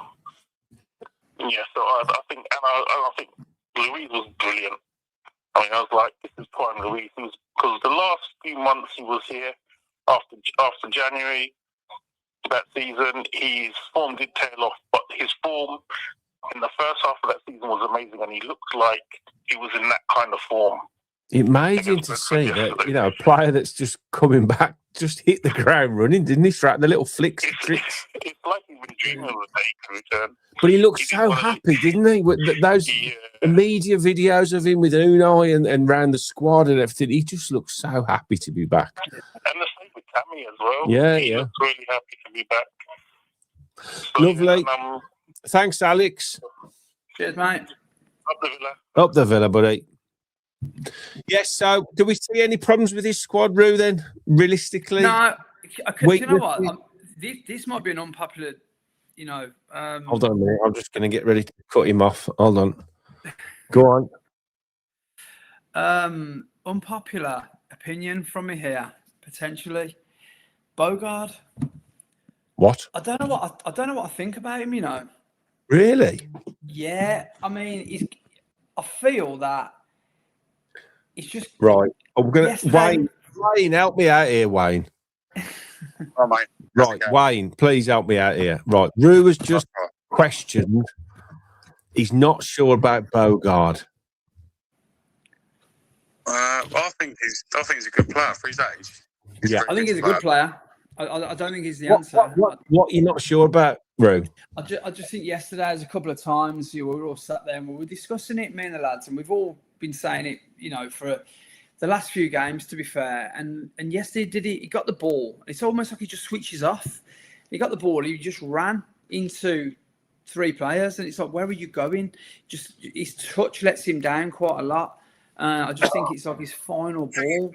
so I think I think Luis was brilliant. I mean, I was like, this is prime Luis. Because the last few months he was here after January that season, his form did tail off, but his form in the first half of that season was amazing, and he looked like he was in that kind of form. It amazing to see that, you know, a player that's just coming back just hit the ground running, didn't he? Throughout the little flicks and tricks. It's like he's been dreaming of the day he can return. But he looked so happy, didn't he? With those media videos of him with Unai and round the squad and everything, he just looked so happy to be back. And the same with Tammy as well. Yeah, he looked really happy to be back. So, lovely. Thanks, Alex. Cheers, mate. Up the Villa. Up the Villa, buddy. Yes, so do we see any problems with his squad, Roo, then, realistically? No, you know what? This might be an unpopular, you know... Hold on a minute. I'm just going to get ready to cut him off. Hold on. Go on. Unpopular opinion from me here, potentially. Bogard. What? I don't know what I think about him, you know. Really? Yeah, I mean, I feel that it's just... Right. I'm going to... Wayne, help me out here, Wayne. Oh, mate. Right, Wayne, please help me out here. Right, Roo has just questioned. He's not sure about Bogard. I think he's a good player for his age. I think he's a good player. I don't think he's the answer. What are you not sure about, Roo? I just think yesterday, there's a couple of times we were all sat there and we were discussing it, me and the lads, and we've all been saying it, you know, for the last few games, to be fair. And yesterday, he got the ball. It's almost like he just switches off. He got the ball, he just ran into 3 players, and it's like, where are you going? Just his touch lets him down quite a lot. I just think it's like his final ball.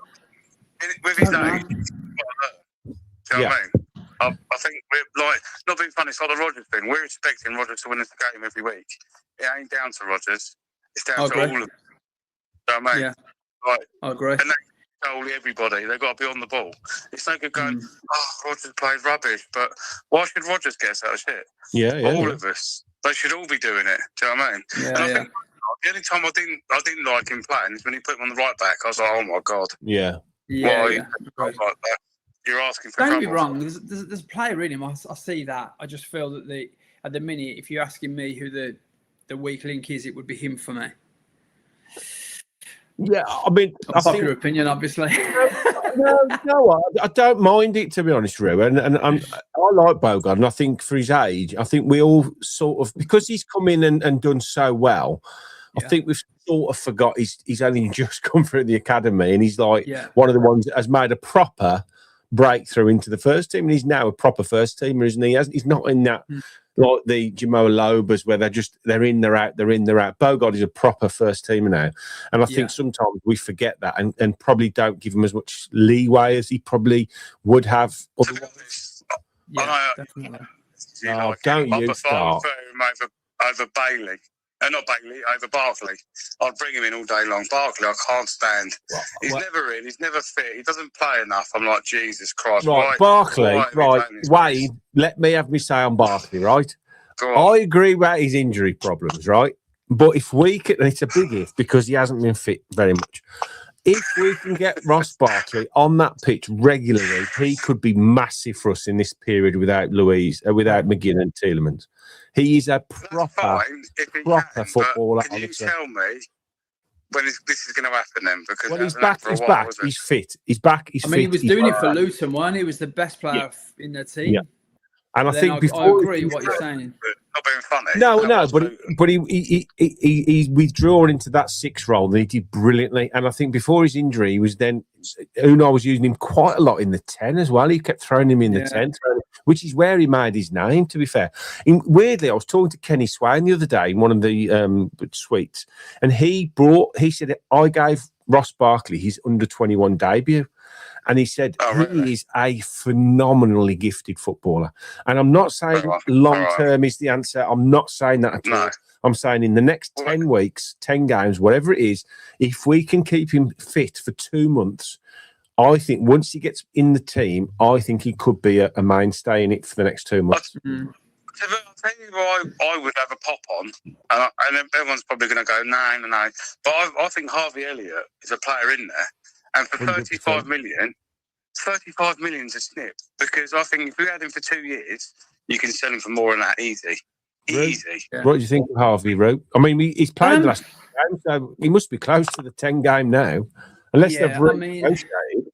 With his age, do you know what I mean? I think we're like, not being funny, it's like the Rodgers thing. We're expecting Rodgers to win us the game every week. It ain't down to Rodgers. It's down to all of them. Do you know what I mean? Yeah. Like, I agree. And they tell everybody they've got to be on the ball. It's no good going, Rodgers played rubbish, but why should Rodgers get us out of shit? All of us. They should all be doing it. Do you know what I mean? Yeah, and I think the only time I didn't like him playing is when he put him on the right back. I was like, oh my God. Yeah. Why like that? You're asking for Don't trouble. get me wrong. There's a player in him. I see that. I just feel that at the minute, if you're asking me who the weak link is, it would be him for me. Yeah, I mean, popular opinion, obviously. No, I don't mind it, to be honest, Roo. And I like Bogard, and I think for his age, I think we all sort of, because he's come in and done so well, I think we've sort of forgot he's only just come through the academy, and he's like one of the ones that has made a proper breakthrough into the first team, and he's now a proper first teamer, isn't he? He's not in that like the Jamoa Lobas where they're in, they're out. Bogard is a proper first teamer now, and I think sometimes we forget that and probably don't give him as much leeway as he probably would have otherwise. Definitely. Don't you start. I prefer him over Bailey. Not Bailey, over Barkley. I'd bring him in all day long. Barkley, I can't stand. He's never in. He's never fit. He doesn't play enough. I'm like, Jesus Christ. Right, Barkley, Wayne, let me have me say on Barkley, right? I agree about his injury problems, right? But if we can, and it's a big if because he hasn't been fit very much. If we can get Ross Barkley on that pitch regularly, he could be massive for us in this period without without McGinn and Tielemans. He is a proper footballer. Can you tell me when this is going to happen then? Because he's back. He's fit. He's back. He's fit. He was doing it for Luton, wasn't he? He was the best player in their team. Yeah. And I think I agree what you're saying. Not being funny. No, but he withdrawn into that 6 role and he did brilliantly. And I think before his injury, he was then Unai was using him quite a lot in the 10 as well. He kept throwing him in the 10, which is where he made his name, to be fair. Weirdly, I was talking to Kenny Swain the other day in one of the suites, and he said, I gave Ross Barkley his under-21 debut. And he said he is a phenomenally gifted footballer. And I'm not saying long-term is the answer. I'm not saying that at all. I'm saying in the next 10 weeks, 10 games, whatever it is, if we can keep him fit for 2 months, I think once he gets in the team, I think he could be a mainstay in it for the next 2 months. I'll tell you why I would have a pop on, and everyone's probably going to go, no. But I think Harvey Elliott is a player in there, and for 35 million, 35 million's a snip, because I think if we had him for 2 years, you can sell him for more than that easy. Easy. Yeah. What do you think of Harvey, Ro? I mean, he's played the last game, so he must be close to the 10 game now, unless they've negotiated.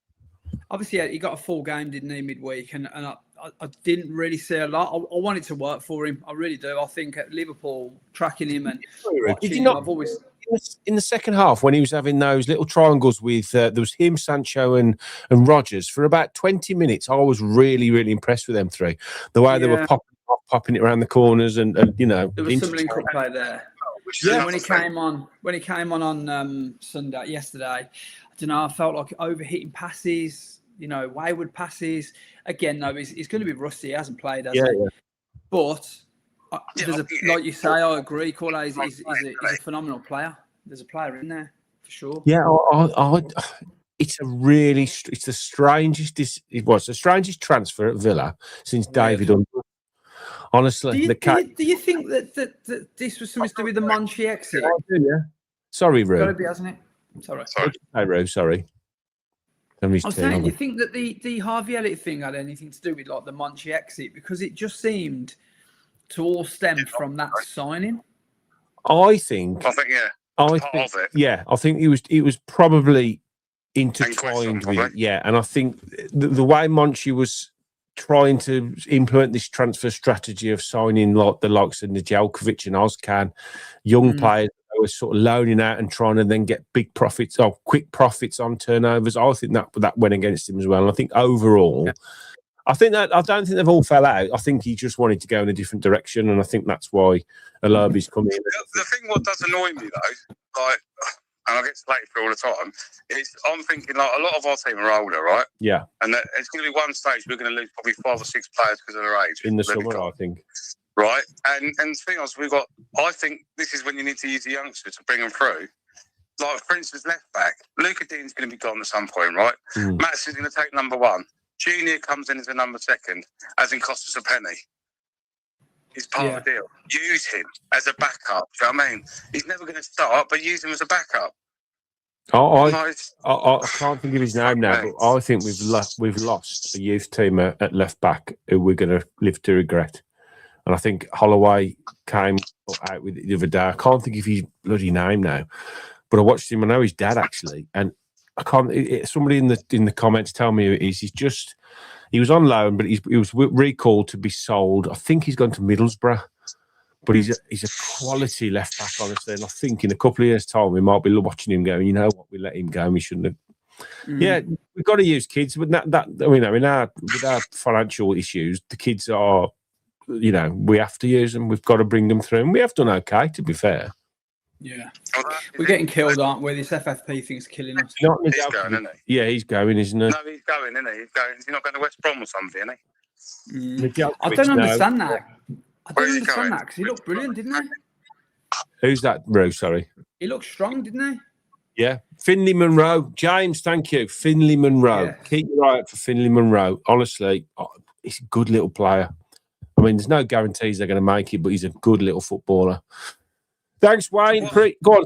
Obviously, he got a full game, didn't he, midweek, and I didn't really see a lot. I wanted to work for him. I really do. I think at Liverpool, tracking him and watching him, I've always... In the second half, when he was having those little triangles with, there was him, Sancho and Rodgers, for about 20 minutes, I was really, really impressed with them three. The way they were popping it around the corners and you know... There was some link-up play there. Yeah, when he came on yesterday, I don't know, I felt like overhitting passes, you know, wayward passes. Again, though, he's going to be rusty. He hasn't played, has he? Yeah. But like you say, I agree. Corley is a phenomenal player. There's a player in there for sure. Yeah, it's the strangest. It was the strangest transfer at Villa since David Under. Honestly, do you think that this was something to do with the Monchi exit? Sorry, Roo. Got to be, hasn't it? Sorry. Hey, Roo. Sorry. I was saying, do you think that the Harvey Elliott thing had anything to do with like the Monchi exit? Because it just seemed to all stem from that signing. I think it was probably intertwined with it. Yeah, and I think the way Monchi was trying to implement this transfer strategy of signing like the likes of Nedeljkovic and Ozcan, young players that were sort of loaning out and trying to then get big profits or quick profits on turnovers. I think that went against him as well. And I think overall, I don't think they've all fell out. I think he just wanted to go in a different direction, and I think that's why Alerby's coming in. The thing what does annoy me though, like, and I get slated for all the time, is I'm thinking like a lot of our team are older, right? Yeah. And it's going to be one stage we're going to lose probably 5 or 6 players because of their age. In the summer, I think. Right? And the thing is, I think this is when you need to use the youngster to bring them through. Like, for instance, left back, Luca Dean's going to be gone at some point, right? Matt's is going to take number 1. Junior comes in as a number 2, as in cost us a penny. He's part of the deal. Use him as a backup. Do you know what I mean? He's never going to start, but use him as a backup. I can't think of his name now, but I think we've lost a youth team at left back who we're going to live to regret. And I think Holloway came out with it the other day. I can't think of his bloody name now, but I watched him. I know his dad actually, and I can't. Somebody in the comments tell me who it is. He was on loan, but he was recalled to be sold. I think he's gone to Middlesbrough. But he's a quality left back, honestly. And I think in a couple of years' time, we might be watching him going, you know what, we let him go and we shouldn't have. Yeah, we've got to use kids. But with our financial issues, the kids are, you know, we have to use them. We've got to bring them through. And we have done okay, to be fair. Yeah. We're getting killed, aren't we? This FFP thing's killing us. He's going, isn't he? Yeah, he's going, isn't he? No, he's going, isn't he? He's not going to West Brom or something, isn't he? I don't understand that. I don't understand that because he looked brilliant, didn't he? Who's that, Roo? Sorry. He looked strong, didn't he? Yeah. Finley Monroe. James, thank you. Finley Monroe. Yes. Keep your eye out for Finley Monroe. Honestly, he's a good little player. I mean, there's no guarantees they're going to make it, but he's a good little footballer. Thanks, Wayne. Go on,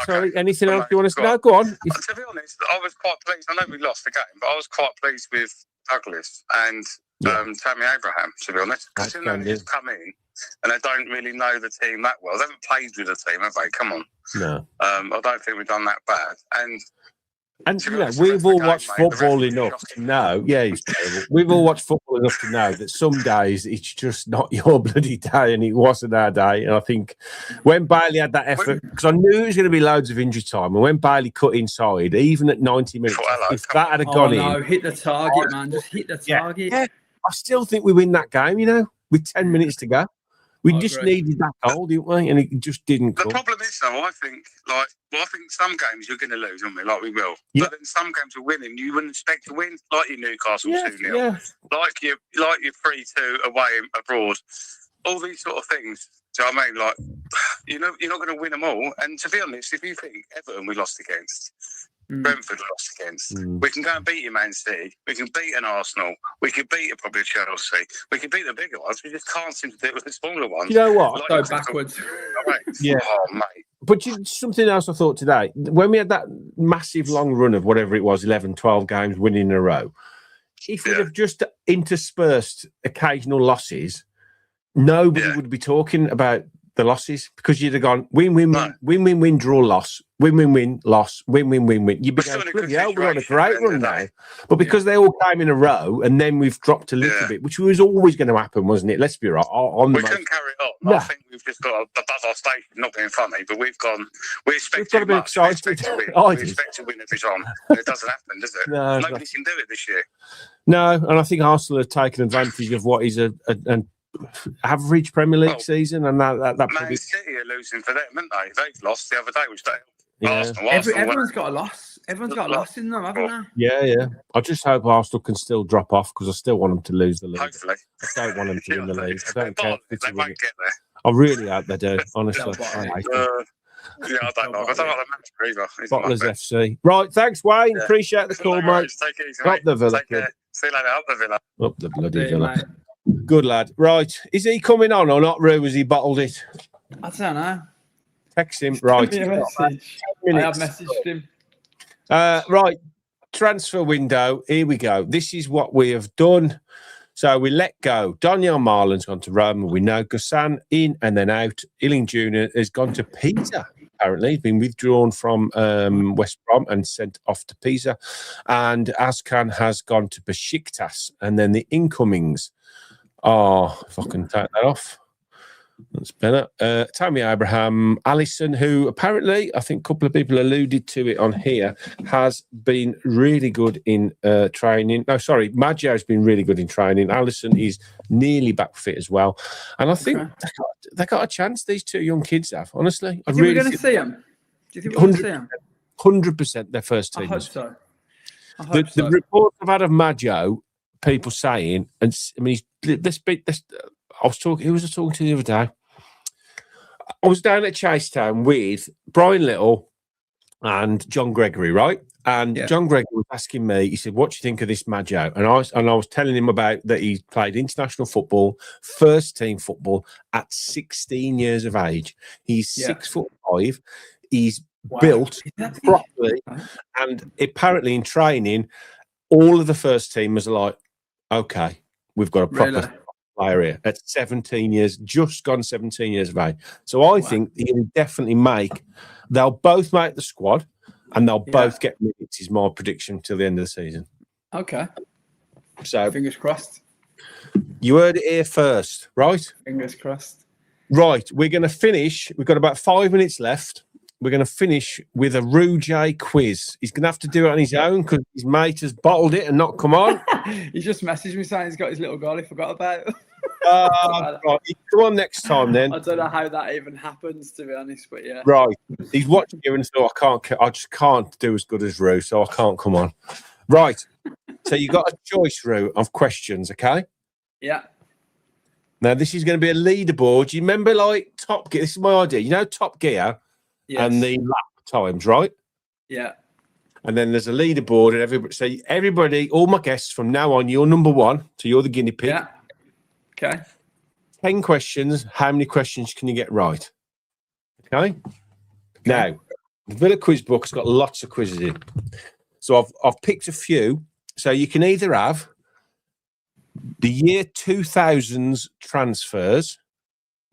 sorry. Anything else you want to say? No, go on. To be honest, I was quite pleased. I know we lost the game, but I was quite pleased with Douglas and Tammy Abraham, to be honest. Because they've come in and they don't really know the team that well. They haven't played with the team, have they? Come on. No. I don't think we've done that bad. And you know, we've all watched football enough to know. Yeah, he's terrible. We've all watched football enough to know that some days it's just not your bloody day, and it wasn't our day. And I think when Bailey had that effort, because I knew it was going to be loads of injury time, and when Bailey cut inside, even at 90 minutes, if that had gone in, hit the target, man, just hit the target. Yeah. I still think we win that game, you know, with 10 minutes to go. We I just agree. needed that goal, didn't we? And it just didn't The come. problem is, though, I think some games you're going to lose, aren't we? Like we will. Yeah. But then some games we're winning, you wouldn't expect to win, like your Newcastle 2-0, Yeah. like your 3-2 away abroad. All these sort of things. Do you know what I mean? Like, you're not going to win them all. And to be honest, if you think Everton we lost against, Brentford we lost against, we can go and beat your Man City, we can beat an Arsenal, we can beat probably Chelsea, we can beat the bigger ones, we just can't seem to do it with the smaller ones. You know what? Go backwards. Yeah. Oh, mate. But something else I thought today, when we had that massive long run of whatever it was, 11, 12 games winning in a row, if we'd have just interspersed occasional losses, nobody would be talking about the losses because you'd have gone win, win, win, win, win, win, draw, loss, win, win, win, loss, win, win, win, win. You'd be going, bloody hell, we're on a great run now. But because they all came in a row and then we've dropped a little bit, which was always going to happen, wasn't it? Let's be right. We couldn't carry it on. No. I think we've just got above our station, not being funny, but we expect too much. We expect to win. We expect to win every time. And it doesn't happen, does it? No, nobody can do it this year. No, and I think Arsenal have taken advantage of what is an average Premier League season, and that Man City are losing for them, aren't they? They've lost the other day, which they Arsenal. Everyone's got a loss. Everyone's got a loss in them, haven't they? Yeah. I just hope Arsenal can still drop off because I still want them to lose the league. Hopefully. I don't want them to win the league. I don't care. They won't get there. I really hope they do, honestly. I don't know. I don't like the manager either. Bottlers FC. Right, thanks, Wayne. Appreciate the call, mate. Take it easy, Up the Villa. Take care. See you later. Up the Villa. Up the bloody Villa. Good lad. Right. Is he coming on or not, Roo? Has he bottled it? I don't know. Text him. Right. I have messaged him. Right. Transfer window. Here we go. This is what we have done. So we let go. Daniel Marlin's gone to Rome. We know Gassan in and then out. Illing Jr. has gone to Pisa. Apparently, he's been withdrawn from West Brom and sent off to Pisa. And Ascan has gone to Besiktas. And then the incomings are, if I can take that off, that's better. Tammy Abraham, Alisson, who apparently, I think a couple of people alluded to it on here, has been really good in training. No, sorry, Maggio's been really good in training. Alisson is nearly back fit as well. And I think they got a chance, these two young kids have, honestly. Do you think we're going to see them? Do you think we're going to see them? 100% their first team. I hope so. The reports I've had of Maggio, people saying, and I mean, I was talking. Who was I talking to the other day? I was down at Chasetown with Brian Little and John Gregory, right? And John Gregory was asking me. He said, "What do you think of this Maggio?" And I was telling him about that he played international football, first team football at 16 years of age. He's 6'5". He's built properly, and apparently in training, all of the first teamers are like, "Okay, we've got a proper." Player here at 17 years, just gone 17 years of age. So I think he'll definitely they'll both make the squad and they'll both get minutes, is my prediction till the end of the season. Okay. So fingers crossed. You heard it here first, right? Fingers crossed. Right, we're going to finish. We've got about 5 minutes left. We're going to finish with a Rouge quiz. He's going to have to do it on his own because his mate has bottled it and not come on. He just messaged me saying he's got his little goal he forgot about. Right. Come on next time then. I don't know how that even happens, to be honest, but yeah. Right. He's watching you and so I just can't do as good as Roo, so I can't come on. Right. So you got a choice, Roo, of questions, okay? Yeah. Now this is going to be a leaderboard. You remember like Top Gear? This is my idea. You know Top Gear? Yes. And the lap times, right? Yeah. And then there's a leaderboard, and everybody, all my guests from now on, you're number one, so you're the guinea pig. Yeah. Okay. 10 questions. How many questions can you get right? Okay. Now, the Villa quiz book's got lots of quizzes in, so I've picked a few. So you can either have the year 2000's transfers.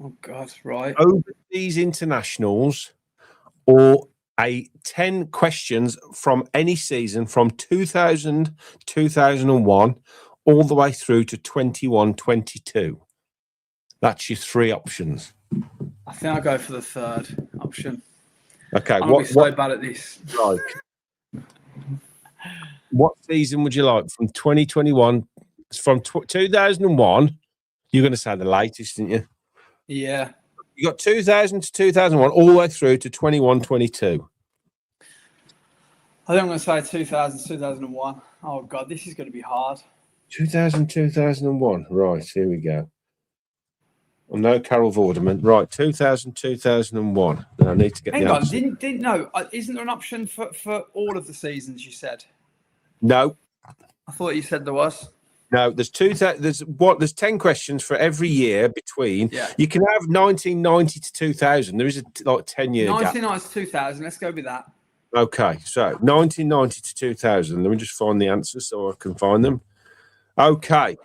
Oh God! Right. Overseas internationals. Or 10 questions from any season from 2000, 2001, all the way through to 21, 22. That's your 3 options. I think I'll go for the third option. Okay. I'm so bad at this. Like, what season would you like from 2021? From 2001, you're going to say the latest, didn't you? Yeah. You got 2000 to 2001, all the way through to 21-22. I think I'm going to say 2000, 2001. Oh, God, this is going to be hard. 2000, 2001. Right, here we go. Well, no Carol Vorderman. Right, 2000, 2001. I need to get Hang the on, answer. didn't no, isn't there an option for all of the seasons you said? No, I thought you said there was. no. There's 10 questions for every year between. Yeah. You can have 1990 to 2000. There is a 10-year gap. 1990 to 2000. Let's go with that. Okay, so 1990 to 2000. Let me just find the answers so I can find them. Okay.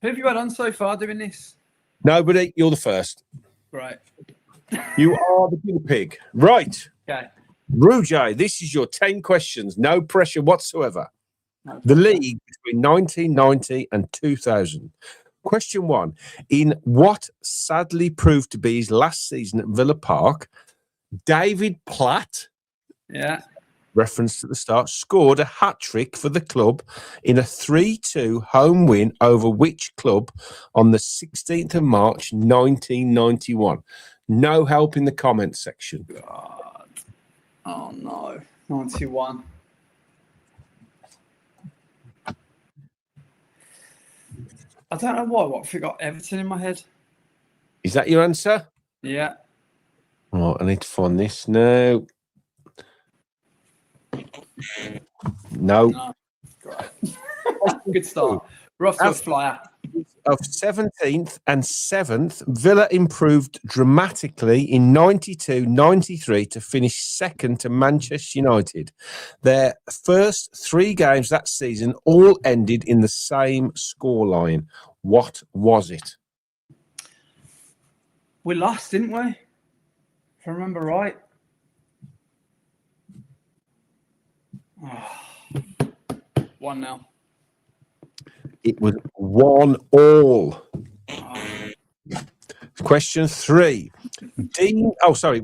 Who have you had on so far doing this? Nobody, you're the first. Right. You are the guinea pig. Right. Okay. Rujay, this is your 10 questions. No pressure whatsoever. No The league between 1990 and 2000. Question 1. In what sadly proved to be his last season at Villa Park, David Platt, Yeah. referenced at the start, scored a hat-trick for the club in a 3-2 home win over which club on the 16th of March 1991? No help in the comments section. God. Oh, no. 91. I don't know why. What? I forgot Everton in my head. Is that your answer? Yeah. Oh, I need to find this now. No. Great. Good start. We're off to a flyer. Of 17th and 7th, Villa improved dramatically in 92-93 to finish second to Manchester United. Their first 3 games that season all ended in the same scoreline. What was it? We lost, didn't we? If I remember right. Oh. 1-0. It was 1-1. Oh. Question 3.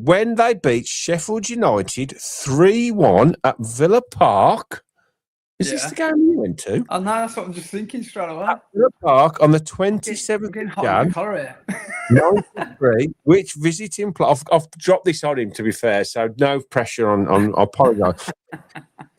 When they beat Sheffield United 3-1 at Villa Park. Is this the game you went to? Oh, no, that's what I'm just thinking straight away. At Villa Park on the 27th of Jan, 93, which visiting I've dropped this on him, to be fair, so no pressure on I apologise.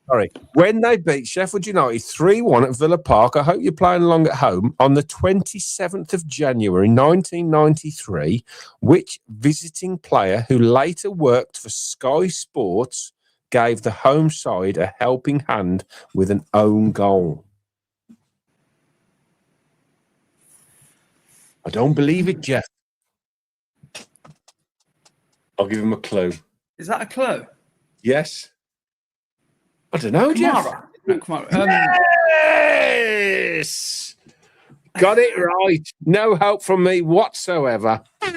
Sorry. When they beat Sheffield United 3-1 at Villa Park, I hope you're playing along at home, on the 27th of January 1993, which visiting player who later worked for Sky Sports gave the home side a helping hand with an own goal? I don't believe it, Jeff. I'll give him a clue. Is that a clue? Yes. I don't know, Jeff. No, Kamara. Yes! Got it right. No help from me whatsoever. You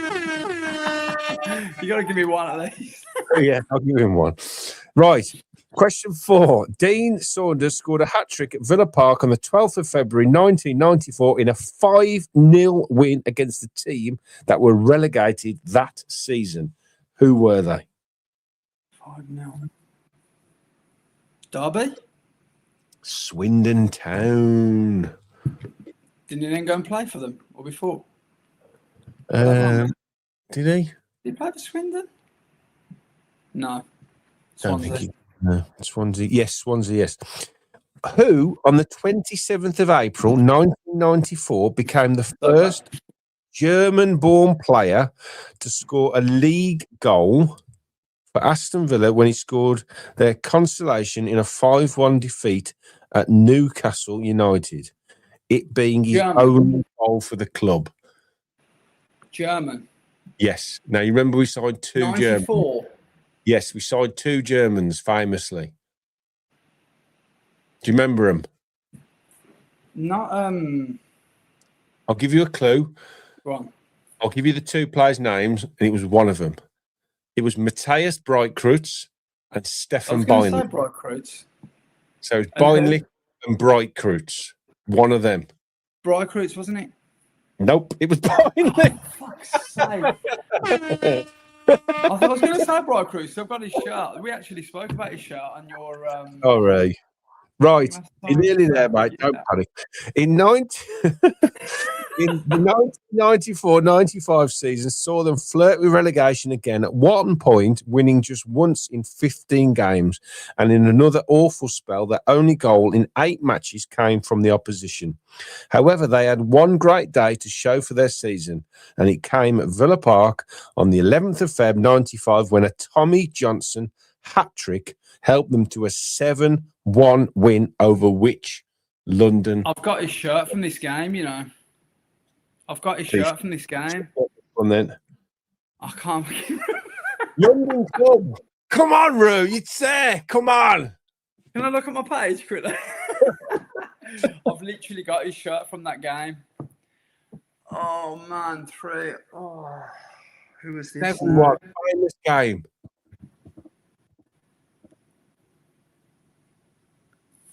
got to give me one at least. Yeah, I'll give him one. Right. Question 4. Dean Saunders scored a hat-trick at Villa Park on the 12th of February 1994 in a 5-0 win against the team that were relegated that season. Who were they? 5-0. Derby? Swindon Town. Didn't he then go and play for them or before? Did he? Did he play for Swindon? No. Don't think he. No, Swansea. Yes, Swansea, yes. Who, on the 27th of April, 1994, became the first German-born player to score a league goal for Aston Villa when he scored their consolation in a 5-1 defeat at Newcastle United, it being his only goal for the club? German. Yes. Now, you remember we signed 2 Germans? Yes, we signed 2 Germans famously. Do you remember them? Not I'll give you a clue. Go on. I'll give you the 2 players' names, and it was one of them. It was Matthias Breitkreutz and Stefan Beinlich. Breitkreutz. So it's Beinlich and Breitkreutz. One of them. Breitkreutz, wasn't it? Nope, it was Beinlich. Oh, fuck's sake. I was going to say Breitkreutz. So I've got his shirt. We actually spoke about his shirt on your. All right. Right, Last you're time nearly there, Spurs- mate. Don't yeah. panic. In 1994-95 season saw them flirt with relegation again, at one point winning just once in 15 games, and in another awful spell, their only goal in 8 matches came from the opposition. However, they had one great day to show for their season, and it came at Villa Park on the 11th of Feb 95 when a Tommy Johnson hat-trick helped them to a 7-1 win over which London. I've got his shirt from this game, you know. I've got his shirt from this game. And then I can't. London Club. Come on, Roo, it's there. Come on. Can I look at my page quickly? I've literally got his shirt from that game. Oh man, 3. Oh, who was this? 7-1. Famous game.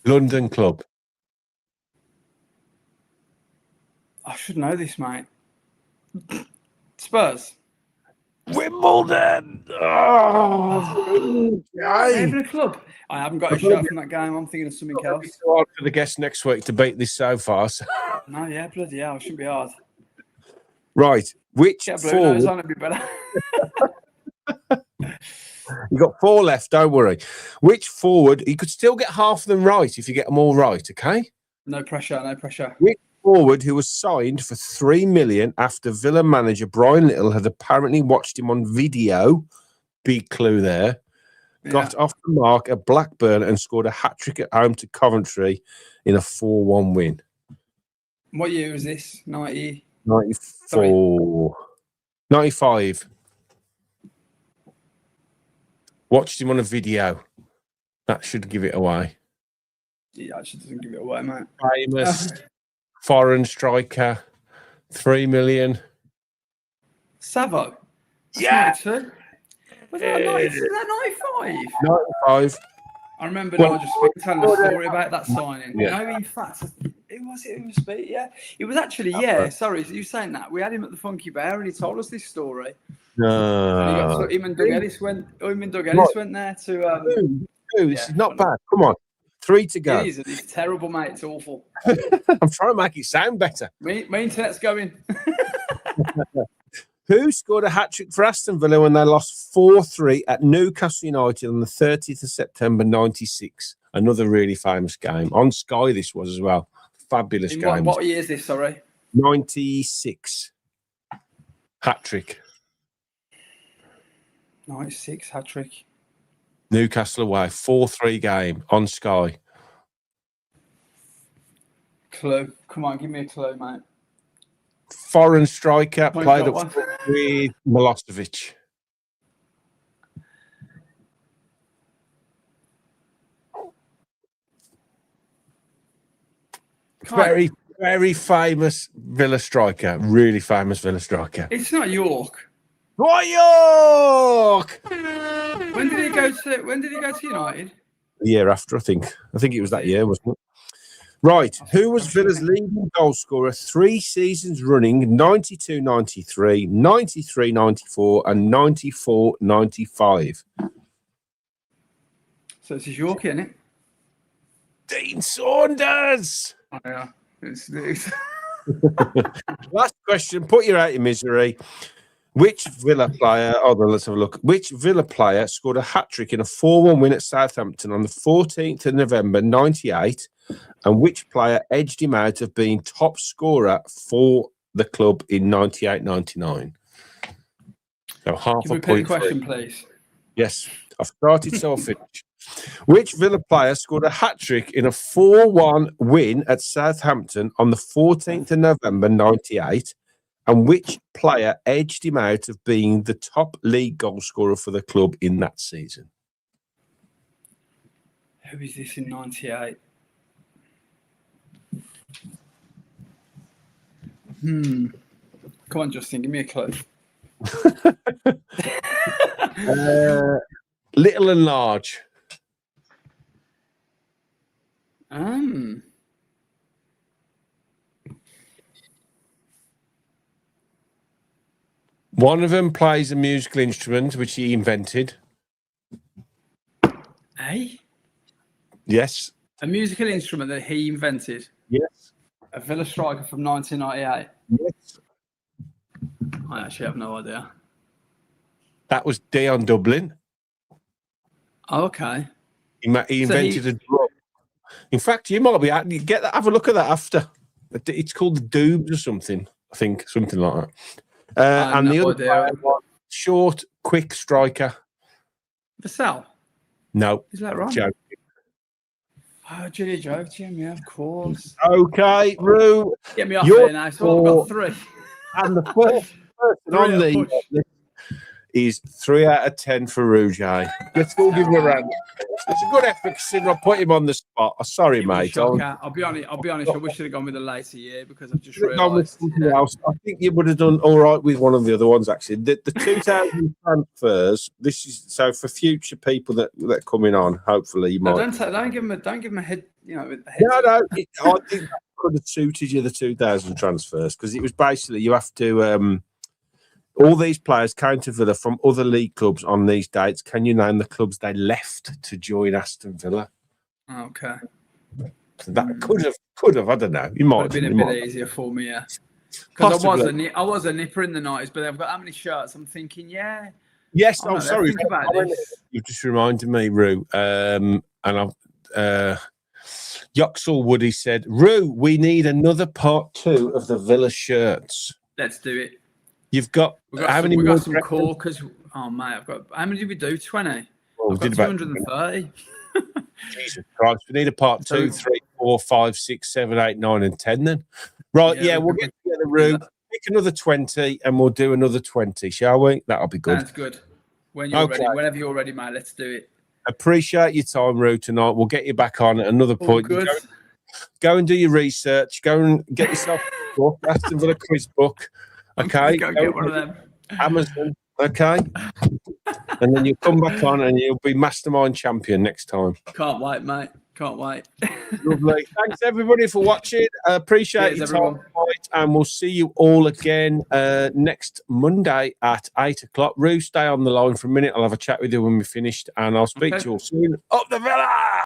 London Club. I should know this, mate. Spurs. Wimbledon. Oh, Even a club. I haven't got a shirt from that game. I'm thinking of something else. It's hard for the guests next week to beat this so far. So. No, yeah, bloody hell. It shouldn't be hard. Right. Which Get a blue nose forward? on, it'd be better. You got 4 left. Don't worry. Which forward? You could still get half of them right if you get them all right. Okay. No pressure, no pressure. Which forward who was signed for $3 million after Villa manager Brian Little had apparently watched him on video? Big clue there. Got off the mark at Blackburn and scored a hat-trick at home to Coventry in a 4-1 win. What year was this? 90? 94. 95. Watched him on a video. That should give it away. He actually doesn't give it away, mate. Famous foreign striker. $3 million. Savo. Yeah. 92. Was that 95? 95. I remember Well, Nigel Speed telling a story about that signing. Yeah. No, in fact, who was it? Who was Speed? Yeah, it was actually. Yeah, sorry, you saying that we had him at the Funky Bear, and he told us this story. No. Him and Doug Ellis went. Him and Doug Ellis went there to. This is not bad. Come on. 3 to go. It's terrible, mate. It's awful. I'm trying to make it sound better. My internet's going. Who scored a hat-trick for Aston Villa when they lost 4-3 at Newcastle United on the 30th of September 96? Another really famous game. On Sky this was as well. Fabulous game. What year is this, sorry? 96. Hat-trick. 96 hat-trick. Newcastle away. 4-3 game on Sky. Clue. Come on, give me a clue, mate. Foreign striker, Mine's played got up front with Milosevic. Very, very famous Villa striker. Really famous Villa striker. It's not York. Roy York! When did he go to United? The year after, I think. I think it was that year, wasn't it? Right. Who was Villa's leading goal scorer 3 seasons running? 92-93, 93-94, and 94-95. So it's his York, isn't it? Dean Saunders. Oh, yeah. It's Last question. Put you out of misery. Which Villa player? Let's have a look. Which Villa player scored a hat-trick in a 4-1 win at Southampton on the 14th of November 98? And which player edged him out of being top scorer for the club in 98-99? So half Can you a repeat the point. question, please? Yes, I've started, so I'll finish. Which Villa player scored a hat-trick in a 4-1 win at Southampton on the 14th of November 98? And which player edged him out of being the top league goal scorer for the club in that season? Who is this in 98? Come on, Justin, give me a clue. Little and large. One of them plays a musical instrument, which he invented. Hey? Yes. A musical instrument that he invented. Yes. A Villa striker from 1998. Yes. I actually have no idea. That was Dion Dublin. Oh, okay. He invented a drum. In fact, you might be get that. Have a look at that after. It's called the Doobs or something. I think something like that. And the other player was short, quick striker. Vassell? No. Is that right? Joking. Oh, Julia Joachim, yeah, of course. Okay, Roo. Get me off there now. So I've got 3. And the first person on the list is 3 out of 10 for Rouge. Let's all give him a round. It's a good effort considering I put him on the spot. I'm sorry, mate. I'll be honest. I wish I'd have gone with a later year because I've just realised. I think you would have done all right with one of the other ones. Actually, the 2000 transfers. This is so for future people that are coming on. Hopefully, you might. Don't give him a head. You know, a head No. I think that could have suited you the 2000 transfers because it was basically you have to. All these players came to Villa from other league clubs on these dates. Can you name the clubs they left to join Aston Villa? Okay. So that could have. I don't know. You might have been a bit easier for me, yeah. Because I was a nipper in the 90s, but I've got how many shirts? I'm thinking, yeah. Yes, I'm sorry. Think about this. You just reminded me, Roo. And I've. Yoxall Woody said, Roo, we need another part 2 of the Villa shirts. Let's do it. You've got how many? We got some corkers. Oh mate, I've got. How many did we do? 20. Oh, I've got 230. Jesus Christ, we need a part 2, 3, 4, 5, 6, 7, 8, 9, and 10. Then, right? Yeah, we'll get together, Roo. Pick another 20, and we'll do another 20, shall we? That'll be good. That's good. When you're ready, whenever you're ready, mate. Let's do it. Appreciate your time, Roo. Tonight, we'll get you back on at another point. Good. Go and do your research. Go and get yourself a book, Aston Villa quiz book. Okay, go get one of them. Amazon. Okay, and then you'll come back on and you'll be mastermind champion next time. Can't wait, mate. Can't wait. Lovely. Thanks everybody for watching. Appreciate your time, and we'll see you all again next Monday at 8:00. Roo, stay on the line for a minute. I'll have a chat with you when we're finished, and I'll speak to you all soon. Up the Villa!